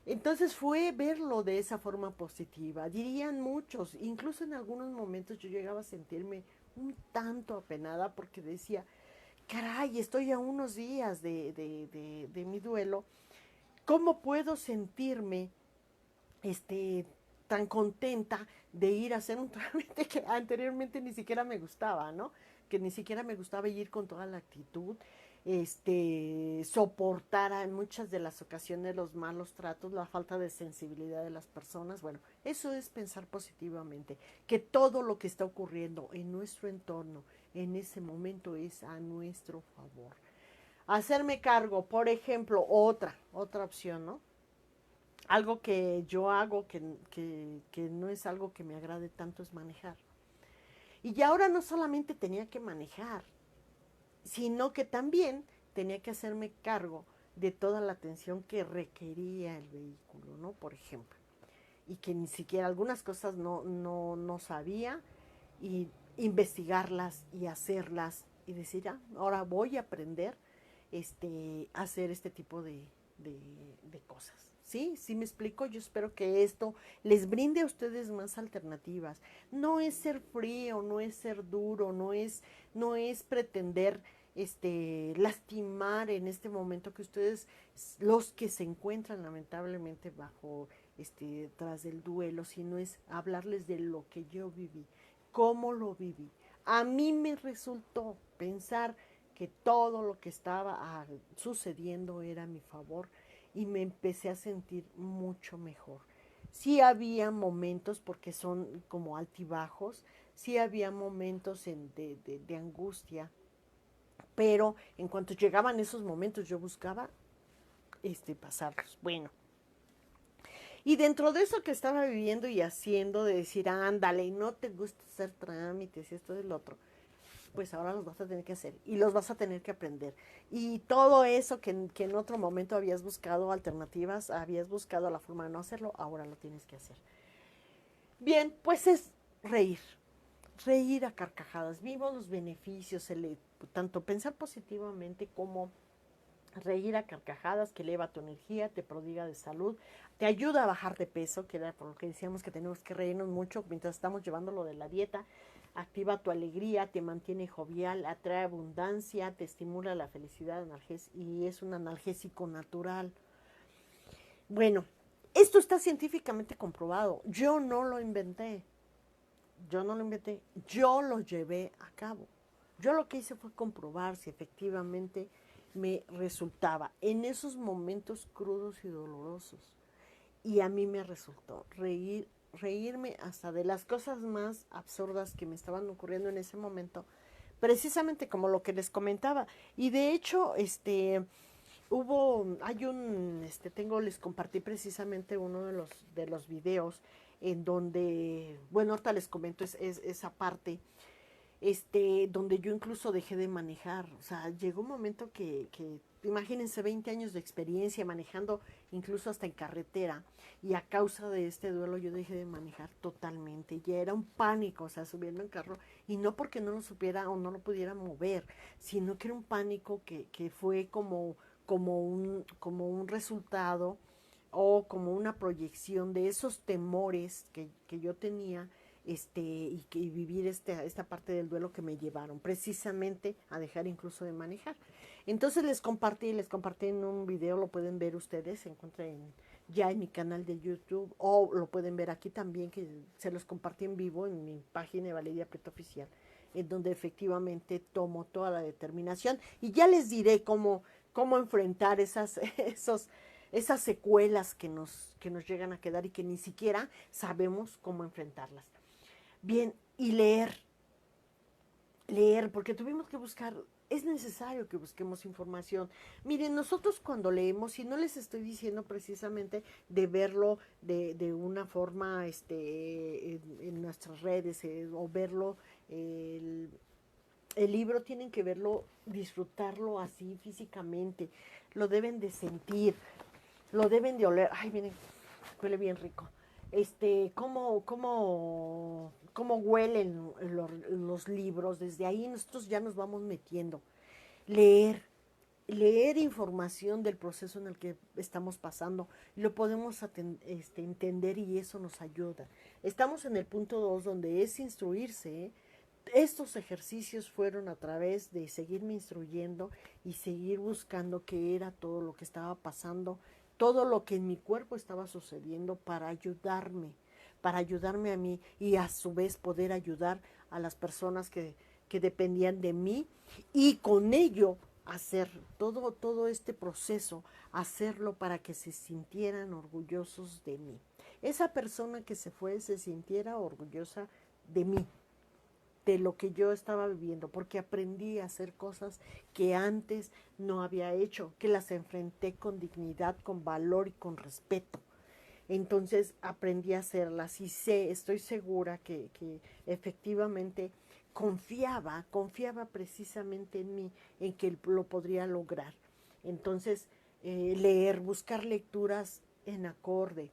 Entonces fue verlo de esa forma positiva. Dirían muchos, incluso en algunos momentos yo llegaba a sentirme un tanto apenada porque decía, caray, estoy a unos días de mi duelo. ¿Cómo puedo sentirme tan contenta de ir a hacer un trámite que anteriormente ni siquiera me gustaba, ¿no? Que ni siquiera me gustaba ir con toda la actitud, soportar en muchas de las ocasiones los malos tratos, la falta de sensibilidad de las personas. Bueno, eso es pensar positivamente, que todo lo que está ocurriendo en nuestro entorno en ese momento es a nuestro favor. Hacerme cargo, por ejemplo, otra opción, ¿no? Algo que yo hago que no es algo que me agrade tanto es manejar. Y ya ahora no solamente tenía que manejar, sino que también tenía que hacerme cargo de toda la atención que requería el vehículo, ¿no? Por ejemplo. Y que ni siquiera algunas cosas no sabía y investigarlas y hacerlas y decir, ah, ahora voy a aprender a hacer este tipo de cosas. ¿Sí? ¿Sí me explico? Yo espero que esto les brinde a ustedes más alternativas. No es ser frío, no es ser duro, no es pretender lastimar en este momento que ustedes, los que se encuentran lamentablemente bajo tras del duelo, sino es hablarles de lo que yo viví, cómo lo viví. A mí me resultó pensar que todo lo que estaba sucediendo era a mi favor y me empecé a sentir mucho mejor. Sí había momentos, porque son como altibajos, sí había momentos de angustia, pero en cuanto llegaban esos momentos yo buscaba pasarlos. Bueno, y dentro de eso que estaba viviendo y haciendo, de decir, ándale, y no te gusta hacer trámites y esto y lo otro, pues ahora los vas a tener que hacer y los vas a tener que aprender. Y todo eso que en otro momento habías buscado alternativas, habías buscado la forma de no hacerlo, ahora lo tienes que hacer. Bien, pues es reír, reír a carcajadas. Vimos los beneficios, tanto pensar positivamente como Reír a carcajadas que eleva tu energía, te prodiga de salud, te ayuda a bajar de peso, que era por lo que decíamos que tenemos que reírnos mucho mientras estamos llevando lo de la dieta, activa tu alegría, te mantiene jovial, atrae abundancia, te estimula la felicidad y es un analgésico natural. Bueno, esto está científicamente comprobado. Yo no lo inventé, yo lo llevé a cabo. Yo lo que hice fue comprobar si efectivamente me resultaba en esos momentos crudos y dolorosos. Y a mí me resultó reírme hasta de las cosas más absurdas que me estaban ocurriendo en ese momento, precisamente como lo que les comentaba. Y de hecho, les compartí precisamente uno de los videos en donde, bueno, ahorita les comento esa parte, donde yo incluso dejé de manejar. O sea, llegó un momento que imagínense, 20 años de experiencia manejando incluso hasta en carretera, y a causa de este duelo yo dejé de manejar totalmente. Ya era un pánico, o sea, subiendo en carro, y no porque no lo supiera o no lo pudiera mover, sino que era un pánico que fue como un resultado o como una proyección de esos temores que yo tenía, y vivir esta parte del duelo que me llevaron precisamente a dejar incluso de manejar. Entonces les compartí en un video, lo pueden ver ustedes, se encuentra ya en mi canal de YouTube, o lo pueden ver aquí también, que se los compartí en vivo en mi página de Valeria Prieto Oficial, en donde efectivamente tomo toda la determinación, y ya les diré cómo enfrentar esas secuelas que nos llegan a quedar y que ni siquiera sabemos cómo enfrentarlas. Bien, y leer, porque tuvimos que buscar, es necesario que busquemos información. Miren, nosotros cuando leemos, y no les estoy diciendo precisamente de verlo de una forma en nuestras redes, o verlo, el libro tienen que verlo, disfrutarlo así físicamente, lo deben de sentir, lo deben de oler. Ay, miren, huele bien rico. Cómo huelen los libros, desde ahí nosotros ya nos vamos metiendo. Leer, leer información del proceso en el que estamos pasando, lo podemos entender, y eso nos ayuda. Estamos en el punto 2, donde es instruirse, ¿eh? Estos ejercicios fueron a través de seguirme instruyendo y seguir buscando qué era todo lo que estaba pasando, todo lo que en mi cuerpo estaba sucediendo, para ayudarme a mí, y a su vez poder ayudar a las personas que dependían de mí, y con ello hacer todo este proceso, hacerlo para que se sintieran orgullosos de mí. Esa persona que se fue se sintiera orgullosa de mí, de lo que yo estaba viviendo, porque aprendí a hacer cosas que antes no había hecho, que las enfrenté con dignidad, con valor y con respeto. Entonces aprendí a hacerlas, y estoy segura que efectivamente confiaba precisamente en mí, en que lo podría lograr. Entonces, buscar lecturas en acorde.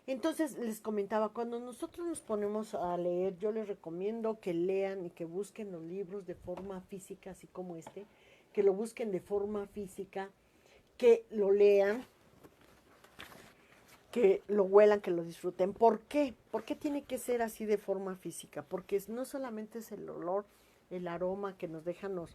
Entonces les comentaba, cuando nosotros nos ponemos a leer, yo les recomiendo que lean y que busquen los libros de forma física, así como que lo busquen de forma física, que lo lean, que lo huelan, que lo disfruten. ¿Por qué? ¿Por qué tiene que ser así de forma física? Porque no solamente es el olor, el aroma que nos dejan los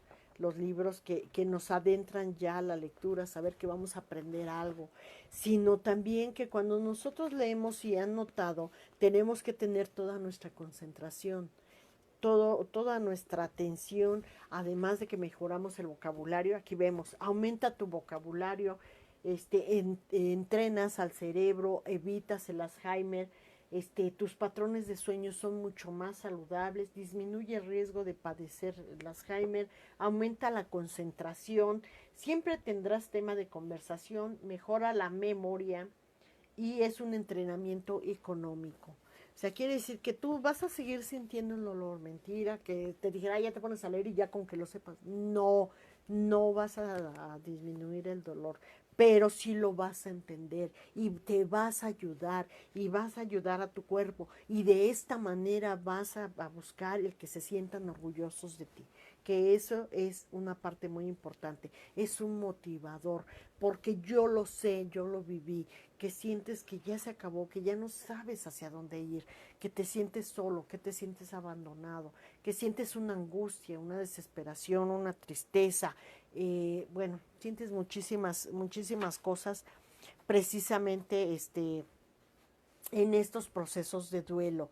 libros, que nos adentran ya a la lectura, saber que vamos a aprender algo, sino también que cuando nosotros leemos, y han notado, tenemos que tener toda nuestra concentración, toda nuestra atención, además de que mejoramos el vocabulario. Aquí vemos, aumenta tu vocabulario, entrenas al cerebro, evitas el Alzheimer, tus patrones de sueño son mucho más saludables, disminuye el riesgo de padecer el Alzheimer, aumenta la concentración, siempre tendrás tema de conversación, mejora la memoria, y es un entrenamiento económico. O sea, quiere decir que tú vas a seguir sintiendo el olor. Mentira, que te dijera, ya te pones a leer y ya con que lo sepas. No, no vas a disminuir el dolor. pero sí lo vas a entender y te vas a ayudar y vas a ayudar a tu cuerpo y de esta manera vas a buscar el que se sientan orgullosos de ti, que eso es una parte muy importante, es un motivador, porque yo lo sé, yo lo viví, que sientes que ya se acabó, que ya no sabes hacia dónde ir, que te sientes solo, que te sientes abandonado, que sientes una angustia, una desesperación, una tristeza, bueno, sientes muchísimas cosas precisamente en estos procesos de duelo.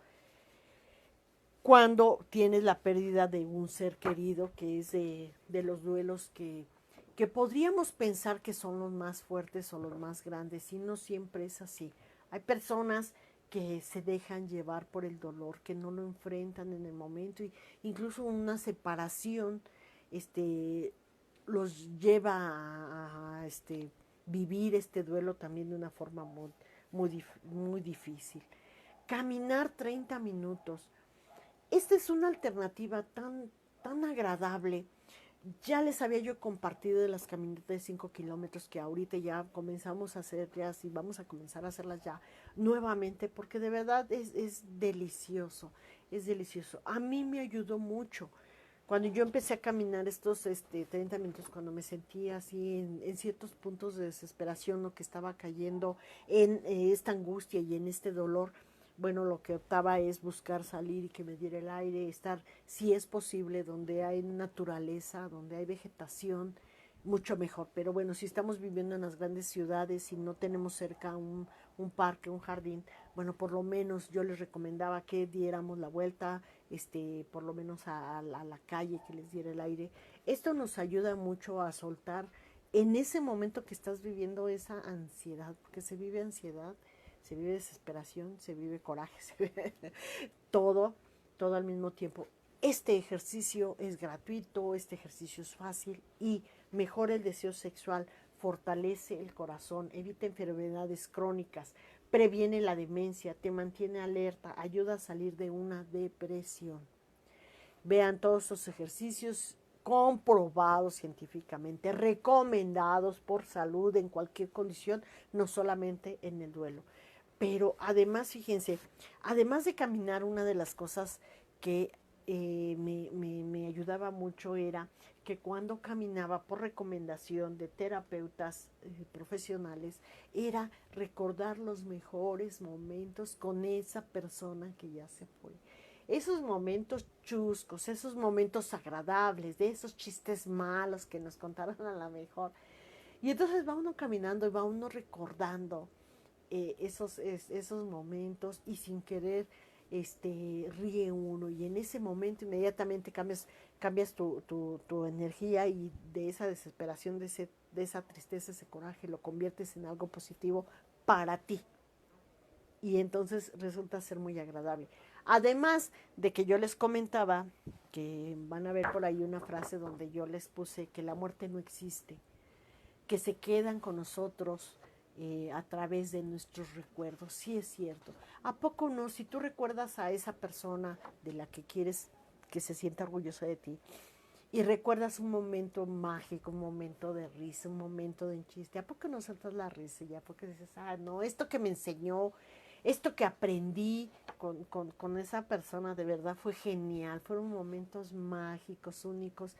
Cuando tienes la pérdida de un ser querido, que es de los duelos que podríamos pensar que son los más fuertes o los más grandes, y no siempre es así. Hay personas que se dejan llevar por el dolor, que no lo enfrentan en el momento, y incluso una separación los lleva a vivir este duelo también de una forma muy difícil. Caminar 30 minutos. Esta es una alternativa tan agradable. Ya les había yo compartido de las caminatas de 5 kilómetros que ahorita ya comenzamos a hacer, ya sí vamos a comenzar a hacerlas ya nuevamente, porque de verdad es delicioso, es delicioso. A mí me ayudó mucho. Cuando yo empecé a caminar estos 30 minutos, cuando me sentía así en ciertos puntos de desesperación, lo que estaba cayendo en esta angustia y en este dolor, bueno, lo que optaba es buscar salir y que me diera el aire, estar, si es posible, donde hay naturaleza, donde hay vegetación, mucho mejor. Pero bueno, si estamos viviendo en las grandes ciudades y no tenemos cerca un parque, un jardín, bueno, por lo menos yo les recomendaba que diéramos la vuelta, por lo menos a la calle, que les diera el aire. Esto nos ayuda mucho a soltar en ese momento que estás viviendo esa ansiedad, porque se vive ansiedad, se vive desesperación, se vive coraje, se vive todo, todo al mismo tiempo. Este ejercicio es gratuito, este ejercicio es fácil y mejora el deseo sexual, fortalece el corazón, evita enfermedades crónicas, previene la demencia, te mantiene alerta, ayuda a salir de una depresión. Vean todos esos ejercicios comprobados científicamente, recomendados por salud en cualquier condición, no solamente en el duelo. Pero además, fíjense, además de caminar, una de las cosas que me ayudaba mucho era que cuando caminaba por recomendación de terapeutas profesionales, era recordar los mejores momentos con esa persona que ya se fue. Esos momentos chuscos, esos momentos agradables, de esos chistes malos que nos contaron a la mejor. Y entonces va uno caminando y va uno recordando esos momentos y sin querer ríe uno y en ese momento inmediatamente cambias tu energía y de esa desesperación, de esa tristeza, ese coraje, lo conviertes en algo positivo para ti. Y entonces resulta ser muy agradable. Además de que yo les comentaba que van a ver por ahí una frase donde yo les puse que la muerte no existe, que se quedan con nosotros a través de nuestros recuerdos. Sí es cierto. ¿A poco no? Si tú recuerdas a esa persona de la que quieres que se sienta orgullosa de ti y recuerdas un momento mágico, un momento de risa, un momento de chiste, ¿a poco no saltas la risa ya? Porque dices, ah, no, esto que me enseñó, esto que aprendí con esa persona de verdad fue genial, fueron momentos mágicos, únicos.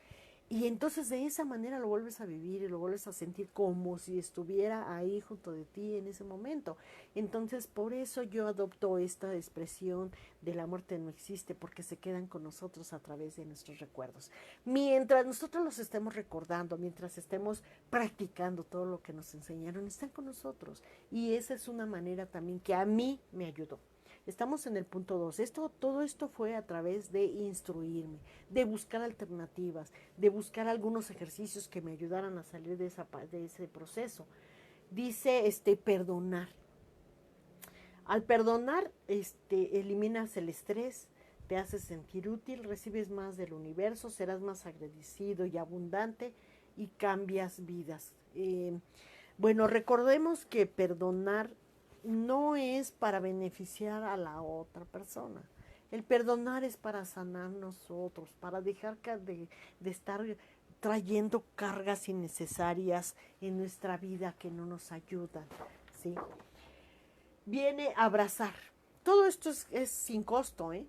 Y entonces de esa manera lo vuelves a vivir y lo vuelves a sentir como si estuviera ahí junto de ti en ese momento. Entonces por eso yo adopto esta expresión de la muerte no existe, porque se quedan con nosotros a través de nuestros recuerdos. Mientras nosotros los estemos recordando, mientras estemos practicando todo lo que nos enseñaron, están con nosotros. Y esa es una manera también que a mí me ayudó. Estamos en el punto 2. Todo esto fue a través de instruirme, de buscar alternativas, de buscar algunos ejercicios que me ayudaran a salir de ese proceso. Dice perdonar. Al perdonar, eliminas el estrés, te haces sentir útil, recibes más del universo, serás más agradecido y abundante y cambias vidas. Bueno, recordemos que perdonar no es para beneficiar a la otra persona. El perdonar es para sanar nosotros, para dejar de estar trayendo cargas innecesarias en nuestra vida que no nos ayudan, ¿sí? Viene a abrazar. Todo esto es sin costo, ¿eh?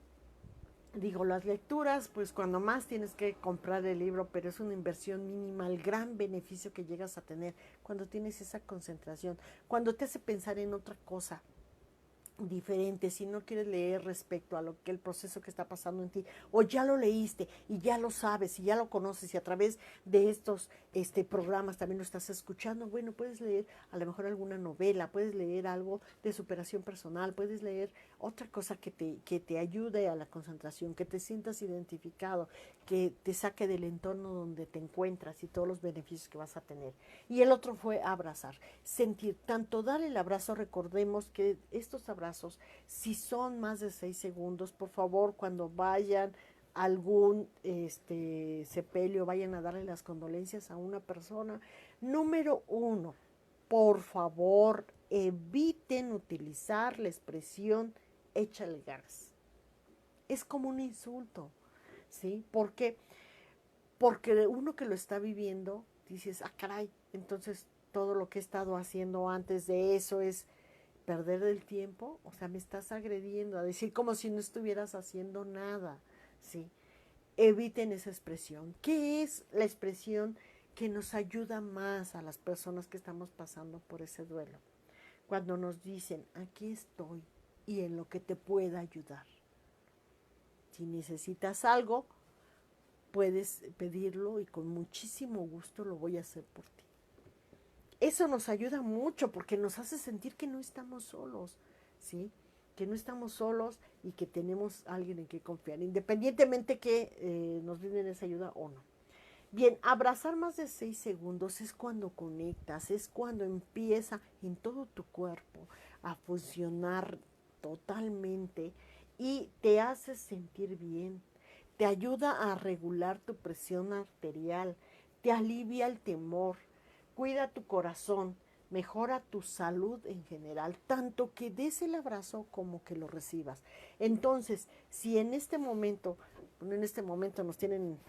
Digo, las lecturas, pues cuando más tienes que comprar el libro, pero es una inversión mínima, el gran beneficio que llegas a tener cuando tienes esa concentración, cuando te hace pensar en otra cosa diferente, si no quieres leer respecto a lo que el proceso que está pasando en ti, o ya lo leíste y ya lo sabes y ya lo conoces y a través de estos programas también lo estás escuchando, bueno, puedes leer a lo mejor alguna novela, puedes leer algo de superación personal, puedes leer otra cosa que te ayude a la concentración, que te sientas identificado, que te saque del entorno donde te encuentras y todos los beneficios que vas a tener. Y el otro fue abrazar, sentir, tanto dar el abrazo, recordemos que estos abrazos, si son más de 6 segundos, por favor, cuando vayan a algún sepelio, vayan a darle las condolencias a una persona. Número 1, por favor, eviten utilizar la expresión échale ganas. Es como un insulto, ¿sí? ¿Por qué? Porque uno que lo está viviendo, dices, ah, caray, entonces todo lo que he estado haciendo antes de eso es perder el tiempo, o sea, me estás agrediendo, a decir como si no estuvieras haciendo nada, ¿sí? Eviten esa expresión. ¿Qué es la expresión que nos ayuda más a las personas que estamos pasando por ese duelo? Cuando nos dicen, aquí estoy y en lo que te pueda ayudar. Si necesitas algo, puedes pedirlo y con muchísimo gusto lo voy a hacer por ti. Eso nos ayuda mucho porque nos hace sentir que no estamos solos, ¿sí? Que no estamos solos y que tenemos a alguien en que confiar, independientemente que nos brinden esa ayuda o no. Bien, abrazar más de 6 segundos es cuando conectas, es cuando empieza en todo tu cuerpo a funcionar totalmente y te hace sentir bien, te ayuda a regular tu presión arterial, te alivia el temor, cuida tu corazón, mejora tu salud en general, tanto que des el abrazo como que lo recibas. Entonces, si en este momento nos tienen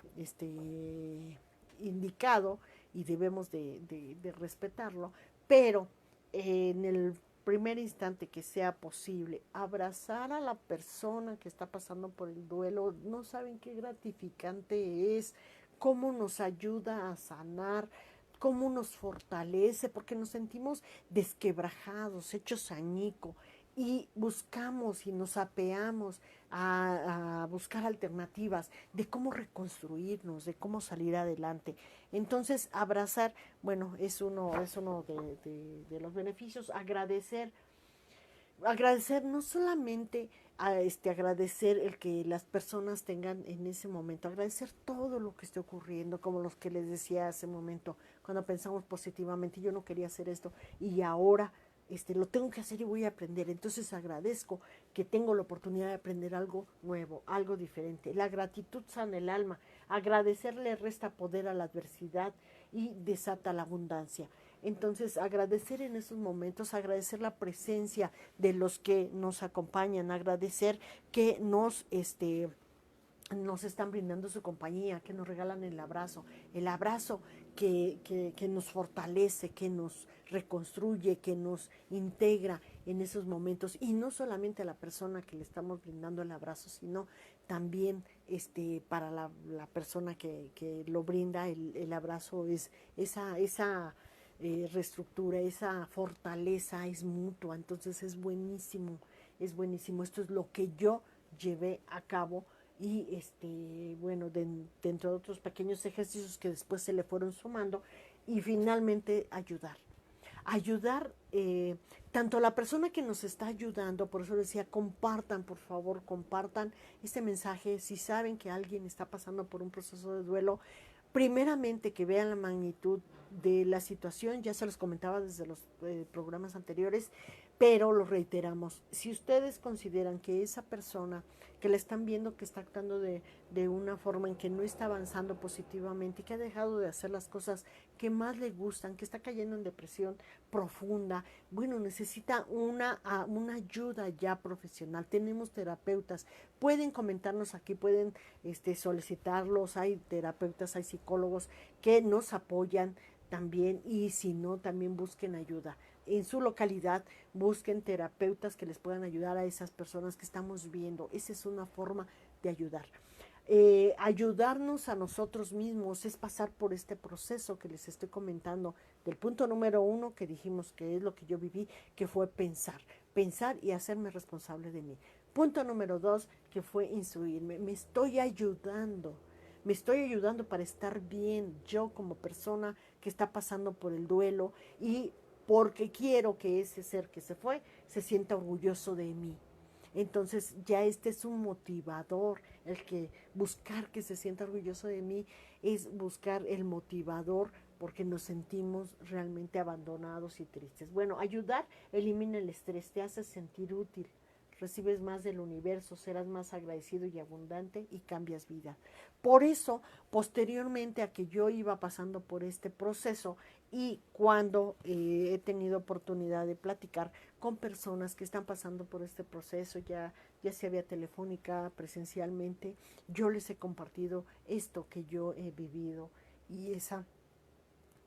indicado y debemos de respetarlo, pero en el primer instante que sea posible, abrazar a la persona que está pasando por el duelo, no saben qué gratificante es, cómo nos ayuda a sanar, cómo nos fortalece, porque nos sentimos desquebrajados, hechos añico, y buscamos y nos apeamos a buscar alternativas de cómo reconstruirnos, de cómo salir adelante. Entonces, abrazar, bueno, es uno de los beneficios, agradecer no solamente agradecer el que las personas tengan en ese momento, agradecer todo lo que esté ocurriendo, como los que les decía hace un momento, cuando pensamos positivamente, yo no quería hacer esto y ahora lo tengo que hacer y voy a aprender. Entonces agradezco que tengo la oportunidad de aprender algo nuevo, algo diferente. La gratitud sana el alma. Agradecerle resta poder a la adversidad y desata la abundancia. Entonces, agradecer en esos momentos, agradecer la presencia de los que nos acompañan, agradecer que nos están brindando su compañía, que nos regalan el abrazo que nos fortalece, que nos reconstruye, que nos integra en esos momentos, y no solamente a la persona que le estamos brindando el abrazo, sino también para la persona que lo brinda el abrazo, es esa reestructura, esa fortaleza es mutua, entonces es buenísimo, es buenísimo. Esto es lo que yo llevé a cabo y bueno, dentro de otros pequeños ejercicios que después se le fueron sumando, y finalmente ayudar tanto a la persona que nos está ayudando. Por eso decía, compartan, por favor, compartan este mensaje. Si saben que alguien está pasando por un proceso de duelo, primeramente que vean la magnitud de la situación, ya se los comentaba desde los programas anteriores, pero lo reiteramos, si ustedes consideran que esa persona que la están viendo que está actuando de una forma en que no está avanzando positivamente, que ha dejado de hacer las cosas que más le gustan, que está cayendo en depresión profunda, bueno, necesita una ayuda ya profesional. Tenemos terapeutas, pueden comentarnos aquí, pueden solicitarlos, hay terapeutas, hay psicólogos que nos apoyan también, y si no, también busquen ayuda en su localidad, busquen terapeutas que les puedan ayudar a esas personas que estamos viendo. Esa es una forma de ayudar. Ayudarnos a nosotros mismos es pasar por este proceso que les estoy comentando, del punto número 1 que dijimos que es lo que yo viví, que fue pensar y hacerme responsable de mí. Punto número 2, que fue instruirme. Me estoy ayudando para estar bien yo como persona que está pasando por el duelo, y porque quiero que ese ser que se fue se sienta orgulloso de mí. Entonces ya este es un motivador, el que buscar que se sienta orgulloso de mí es buscar el motivador, porque nos sentimos realmente abandonados y tristes. Bueno, ayudar elimina el estrés, te hace sentir útil, recibes más del universo, serás más agradecido y abundante y cambias vida. Por eso, posteriormente a que yo iba pasando por este proceso, y cuando he tenido oportunidad de platicar con personas que están pasando por este proceso, ya sea vía telefónica, presencialmente, yo les he compartido esto que yo he vivido, y esa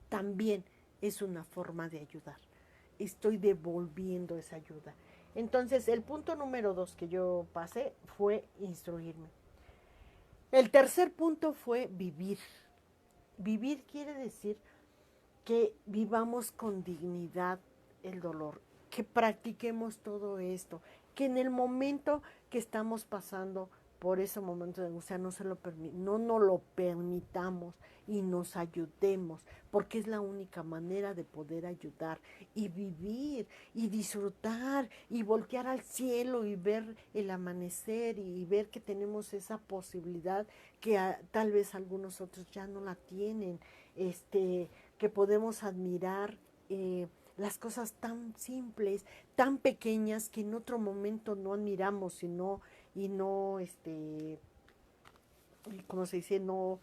también es una forma de ayudar. Estoy devolviendo esa ayuda. Entonces, el punto número 2 que yo pasé fue instruirme. El tercer punto fue vivir. Vivir quiere decir que vivamos con dignidad el dolor, que practiquemos todo esto, que en el momento que estamos pasando por ese momento de angustia no nos lo permitamos y nos ayudemos, porque es la única manera de poder ayudar y vivir y disfrutar y voltear al cielo y ver el amanecer y ver que tenemos esa posibilidad que tal vez algunos otros ya no la tienen, que podemos admirar las cosas tan simples, tan pequeñas, que en otro momento no admiramos, sino, y no, ¿cómo se dice? No,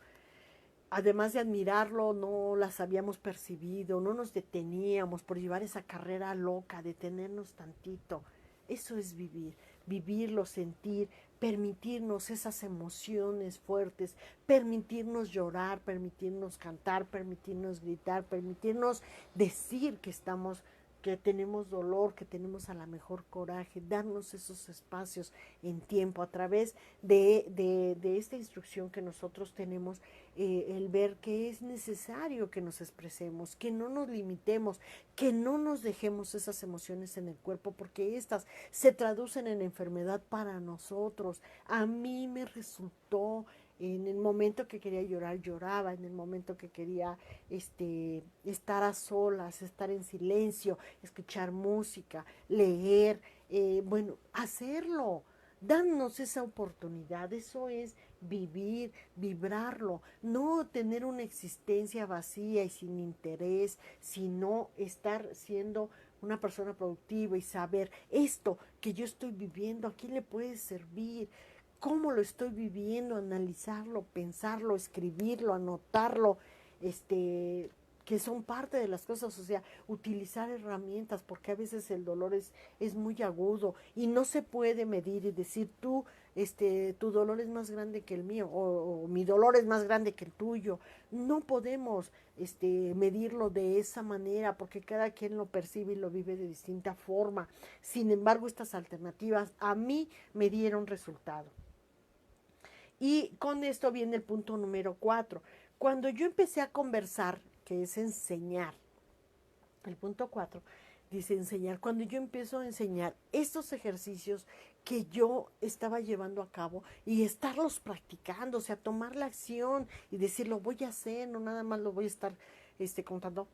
además de admirarlo, no las habíamos percibido, no nos deteníamos por llevar esa carrera loca, detenernos tantito. Eso es vivir, vivirlo, sentir, permitirnos esas emociones fuertes, permitirnos llorar, permitirnos cantar, permitirnos gritar, permitirnos decir que tenemos dolor, que tenemos a lo mejor coraje, darnos esos espacios en tiempo a través de esta instrucción que nosotros tenemos, el ver que es necesario que nos expresemos, que no nos limitemos, que no nos dejemos esas emociones en el cuerpo, porque estas se traducen en enfermedad para nosotros. A mí me resultó, en el momento que quería llorar, lloraba. En el momento que quería estar a solas, estar en silencio, escuchar música, leer, bueno, hacerlo. Darnos esa oportunidad, eso es vivir, vibrarlo, no tener una existencia vacía y sin interés, sino estar siendo una persona productiva y saber esto que yo estoy viviendo, a quién le puede servir, cómo lo estoy viviendo, analizarlo, pensarlo, escribirlo, anotarlo, que son parte de las cosas, o sea, utilizar herramientas, porque a veces el dolor es muy agudo y no se puede medir y decir tu dolor es más grande que el mío, o mi dolor es más grande que el tuyo. No podemos medirlo de esa manera, porque cada quien lo percibe y lo vive de distinta forma. Sin embargo, estas alternativas a mí me dieron resultado. Y con esto viene el punto número 4. Cuando yo empecé a conversar, que es enseñar, el punto 4 dice enseñar, cuando yo empiezo a enseñar estos ejercicios que yo estaba llevando a cabo y estarlos practicando, o sea, tomar la acción y decir, lo voy a hacer, no nada más lo voy a estar contando,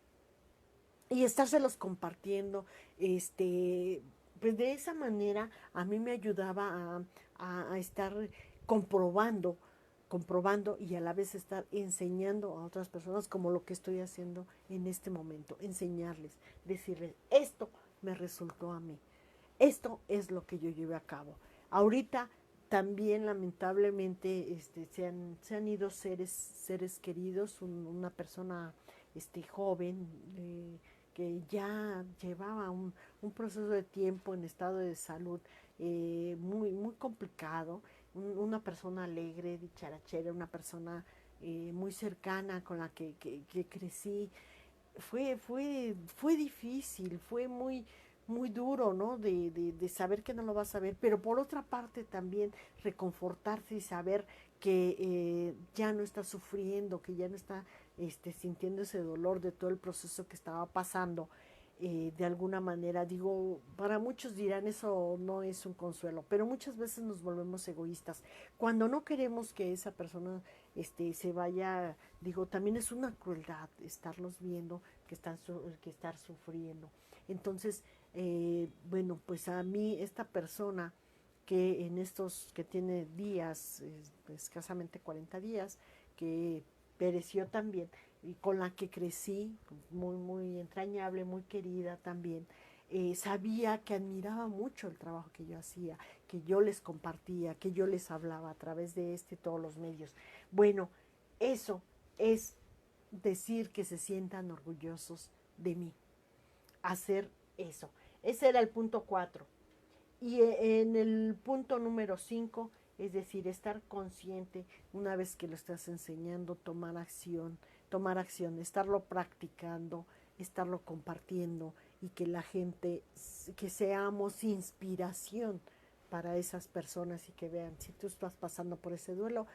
y estárselos compartiendo, pues de esa manera a mí me ayudaba a estar comprobando, comprobando y a la vez estar enseñando a otras personas, como lo que estoy haciendo en este momento, enseñarles, decirles, esto me resultó a mí. Esto es lo que yo llevé a cabo. Ahorita también lamentablemente se han ido seres queridos, una persona joven que ya llevaba un proceso de tiempo en estado de salud muy complicado, una persona alegre, dicharachera, una persona muy cercana con la que crecí. Fue difícil, fue muy duro, ¿no? De saber que no lo vas a ver, pero por otra parte también reconfortarse y saber que ya no está sufriendo, que ya no está sintiendo ese dolor de todo el proceso que estaba pasando. De alguna manera, digo, para muchos dirán eso no es un consuelo, pero muchas veces nos volvemos egoístas. Cuando no queremos que esa persona se vaya, digo, también es una crueldad estarlos viendo que estar sufriendo. Entonces, bueno, pues a mí esta persona que que tiene días, escasamente 40 días, que pereció también, y con la que crecí, muy entrañable, muy querida también, sabía que admiraba mucho el trabajo que yo hacía, que yo les compartía, que yo les hablaba a través de y todos los medios. Bueno, eso es decir que se sientan orgullosos de mí, hacer eso. Ese era el punto 4. Y en el punto número 5, es decir, estar consciente una vez que lo estás enseñando, tomar acción, estarlo practicando, estarlo compartiendo y que la gente, que seamos inspiración para esas personas y que vean, si tú estás pasando por ese duelo,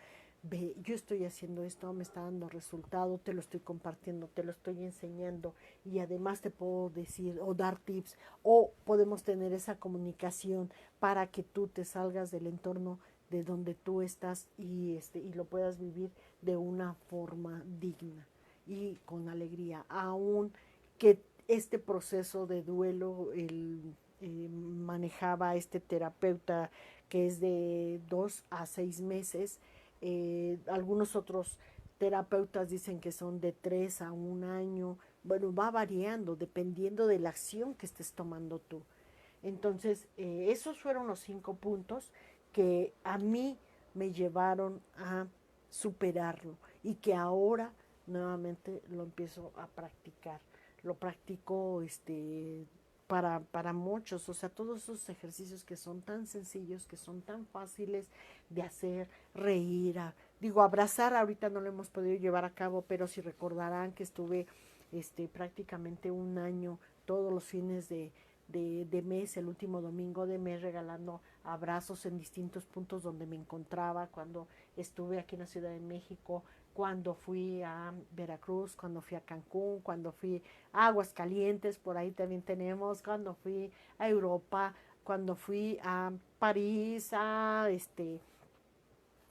ve, yo estoy haciendo esto, me está dando resultado, te lo estoy compartiendo, te lo estoy enseñando y además te puedo decir o dar tips o podemos tener esa comunicación para que tú te salgas del entorno de donde tú estás y lo puedas vivir de una forma digna y con alegría, aún que este proceso de duelo manejaba este terapeuta que es de 2 a 6 meses. Algunos otros terapeutas dicen que son de 3 a 1 año. Bueno, va variando dependiendo de la acción que estés tomando tú. Entonces, esos fueron los 5 puntos que a mí me llevaron a superarlo y que ahora nuevamente lo empiezo a practicar. Lo practico para muchos, o sea, todos esos ejercicios que son tan sencillos, que son tan fáciles de hacer, reír, digo, abrazar ahorita no lo hemos podido llevar a cabo, pero si recordarán que estuve prácticamente un año todos los fines de mes, el último domingo de mes, regalando abrazos en distintos puntos donde me encontraba, cuando estuve aquí en la Ciudad de México, cuando fui a Veracruz, cuando fui a Cancún, cuando fui a Aguascalientes, por ahí también tenemos, cuando fui a Europa, cuando fui a París, a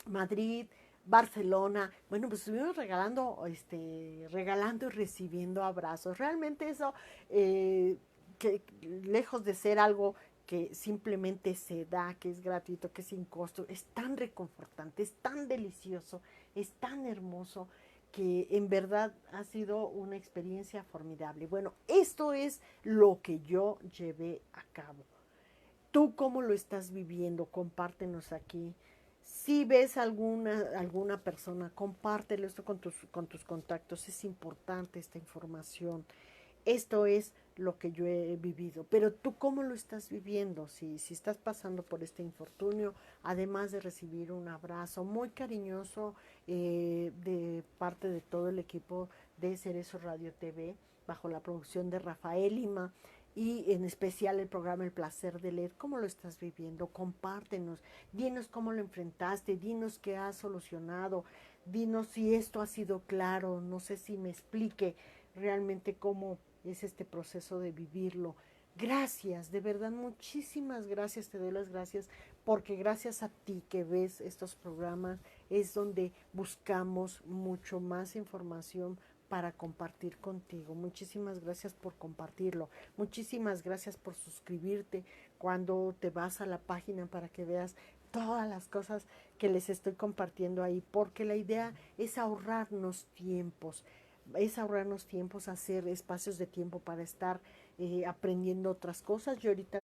Madrid, Barcelona. Bueno, pues estuvimos regalando y recibiendo abrazos. Realmente eso, que lejos de ser algo que simplemente se da, que es gratuito, que es sin costo, es tan reconfortante, es tan delicioso, es tan hermoso, que en verdad ha sido una experiencia formidable. Bueno, esto es lo que yo llevé a cabo. ¿Tú cómo lo estás viviendo? Compártenos aquí. Si ves alguna persona, compártelo esto con tus contactos. Es importante esta información. Esto es lo que yo he vivido. Pero tú cómo lo estás viviendo, si estás pasando por este infortunio, además de recibir un abrazo muy cariñoso de parte de todo el equipo de Cerezo Radio TV, bajo la producción de Rafael Lima, y en especial el programa El Placer de Leer. ¿Cómo lo estás viviendo? Compártenos, dinos cómo lo enfrentaste, dinos qué has solucionado, dinos si esto ha sido claro, no sé si me explique realmente cómo es este proceso de vivirlo. Gracias, de verdad, muchísimas gracias, te doy las gracias, porque gracias a ti que ves estos programas es donde buscamos mucho más información para compartir contigo. Muchísimas gracias por compartirlo. Muchísimas gracias por suscribirte cuando te vas a la página para que veas todas las cosas que les estoy compartiendo ahí, porque la idea es ahorrarnos tiempos, hacer espacios de tiempo para estar aprendiendo otras cosas. Yo ahorita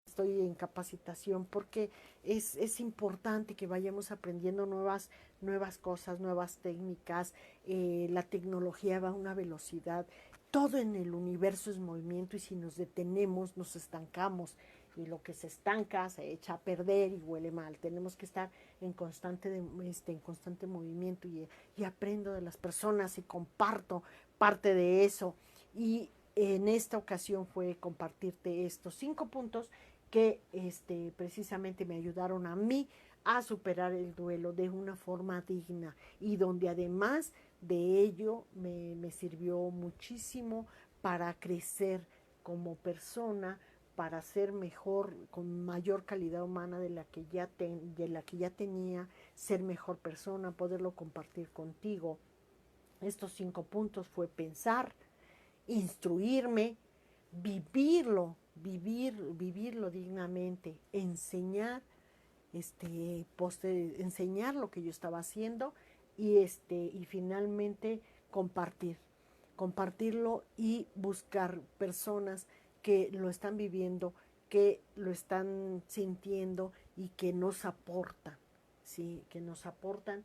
estoy en capacitación porque es importante que vayamos aprendiendo nuevas cosas, nuevas técnicas. La tecnología va a una velocidad. Todo en el universo es movimiento y si nos detenemos nos estancamos y lo que se estanca se echa a perder y huele mal. Tenemos que estar en constante movimiento y aprendo de las personas y comparto parte de eso. Y en esta ocasión fue compartirte estos 5 puntos que precisamente me ayudaron a mí a superar el duelo de una forma digna y donde además de ello me sirvió muchísimo para crecer como persona, para ser mejor, con mayor calidad humana de la que ya tenía, ser mejor persona, poderlo compartir contigo. Estos 5 puntos fue pensar, instruirme, vivirlo dignamente, enseñar lo que yo estaba haciendo y finalmente compartirlo y buscar personas que lo están viviendo, que lo están sintiendo y que nos aportan, sí, que nos aportan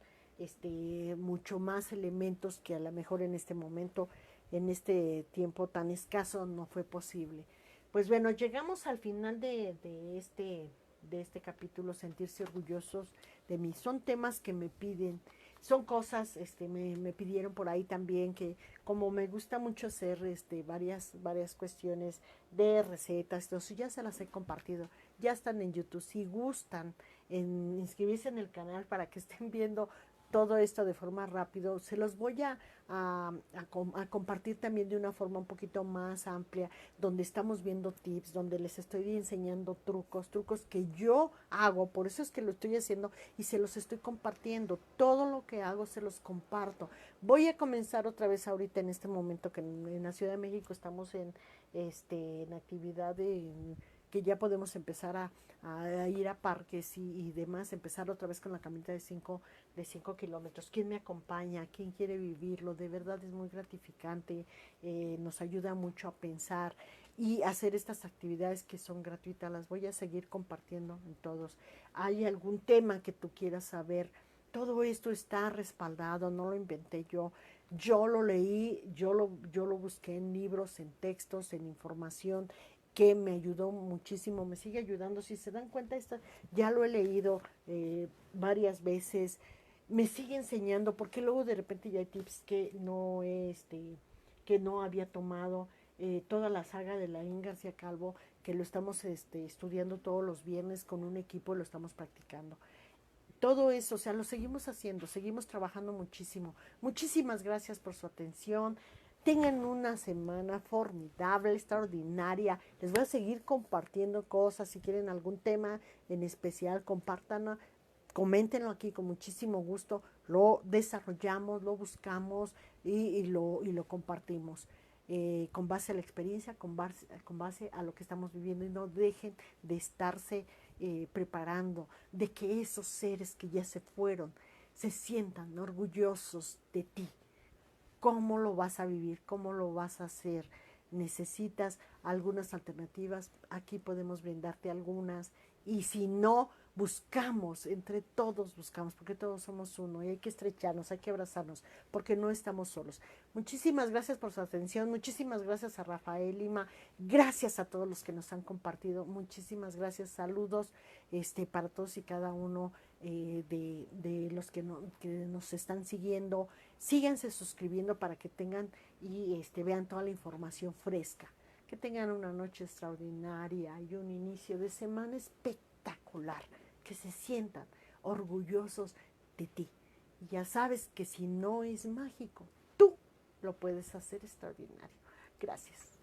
mucho más elementos que a lo mejor en este momento, en este tiempo tan escaso, no fue posible. Pues bueno, llegamos al final de este capítulo, sentirse orgullosos de mí. Son temas que me piden, son cosas, me pidieron por ahí también que como me gusta mucho hacer varias cuestiones de recetas, entonces ya se las he compartido, ya están en YouTube, si gustan inscribirse en el canal para que estén viendo todo esto de forma rápido, se los voy a compartir también de una forma un poquito más amplia, donde estamos viendo tips, donde les estoy enseñando trucos que yo hago, por eso es que lo estoy haciendo y se los estoy compartiendo, todo lo que hago se los comparto. Voy a comenzar otra vez ahorita en este momento que en la Ciudad de México estamos en actividad que ya podemos empezar a ir a parques y demás, empezar otra vez con la caminata de 5 kilómetros. ¿Quién me acompaña? ¿Quién quiere vivirlo? De verdad es muy gratificante, nos ayuda mucho a pensar y hacer estas actividades que son gratuitas. Las voy a seguir compartiendo en todos. ¿Hay algún tema que tú quieras saber? Todo esto está respaldado, no lo inventé yo lo leí, yo lo busqué en libros, en textos, en información, que me ayudó muchísimo, me sigue ayudando. Si se dan cuenta, ya lo he leído varias veces, me sigue enseñando, porque luego de repente ya hay tips que no había tomado. Toda la saga de Laín García Calvo, que lo estamos estudiando todos los viernes con un equipo, lo estamos practicando. Todo eso, o sea, lo seguimos haciendo, seguimos trabajando muchísimo. Muchísimas gracias por su atención. Tengan una semana formidable, extraordinaria. Les voy a seguir compartiendo cosas. Si quieren algún tema en especial, compártanlo, coméntenlo aquí con muchísimo gusto. Lo desarrollamos, lo buscamos y lo compartimos. Con base a la experiencia, con base a lo que estamos viviendo, y no dejen de estarse preparando, de que esos seres que ya se fueron se sientan orgullosos de ti. ¿Cómo lo vas a vivir? ¿Cómo lo vas a hacer? ¿Necesitas algunas alternativas? Aquí podemos brindarte algunas. Y si no, buscamos, entre todos buscamos, porque todos somos uno y hay que estrecharnos, hay que abrazarnos, porque no estamos solos. Muchísimas gracias por su atención, muchísimas gracias a Rafael Lima, gracias a todos los que nos han compartido, muchísimas gracias, saludos para todos y cada uno de los que nos están siguiendo. Síganse suscribiendo para que tengan y vean toda la información fresca. Que tengan una noche extraordinaria y un inicio de semana espectacular. Que se sientan orgullosos de ti. Y ya sabes que si no es mágico, tú lo puedes hacer extraordinario. Gracias.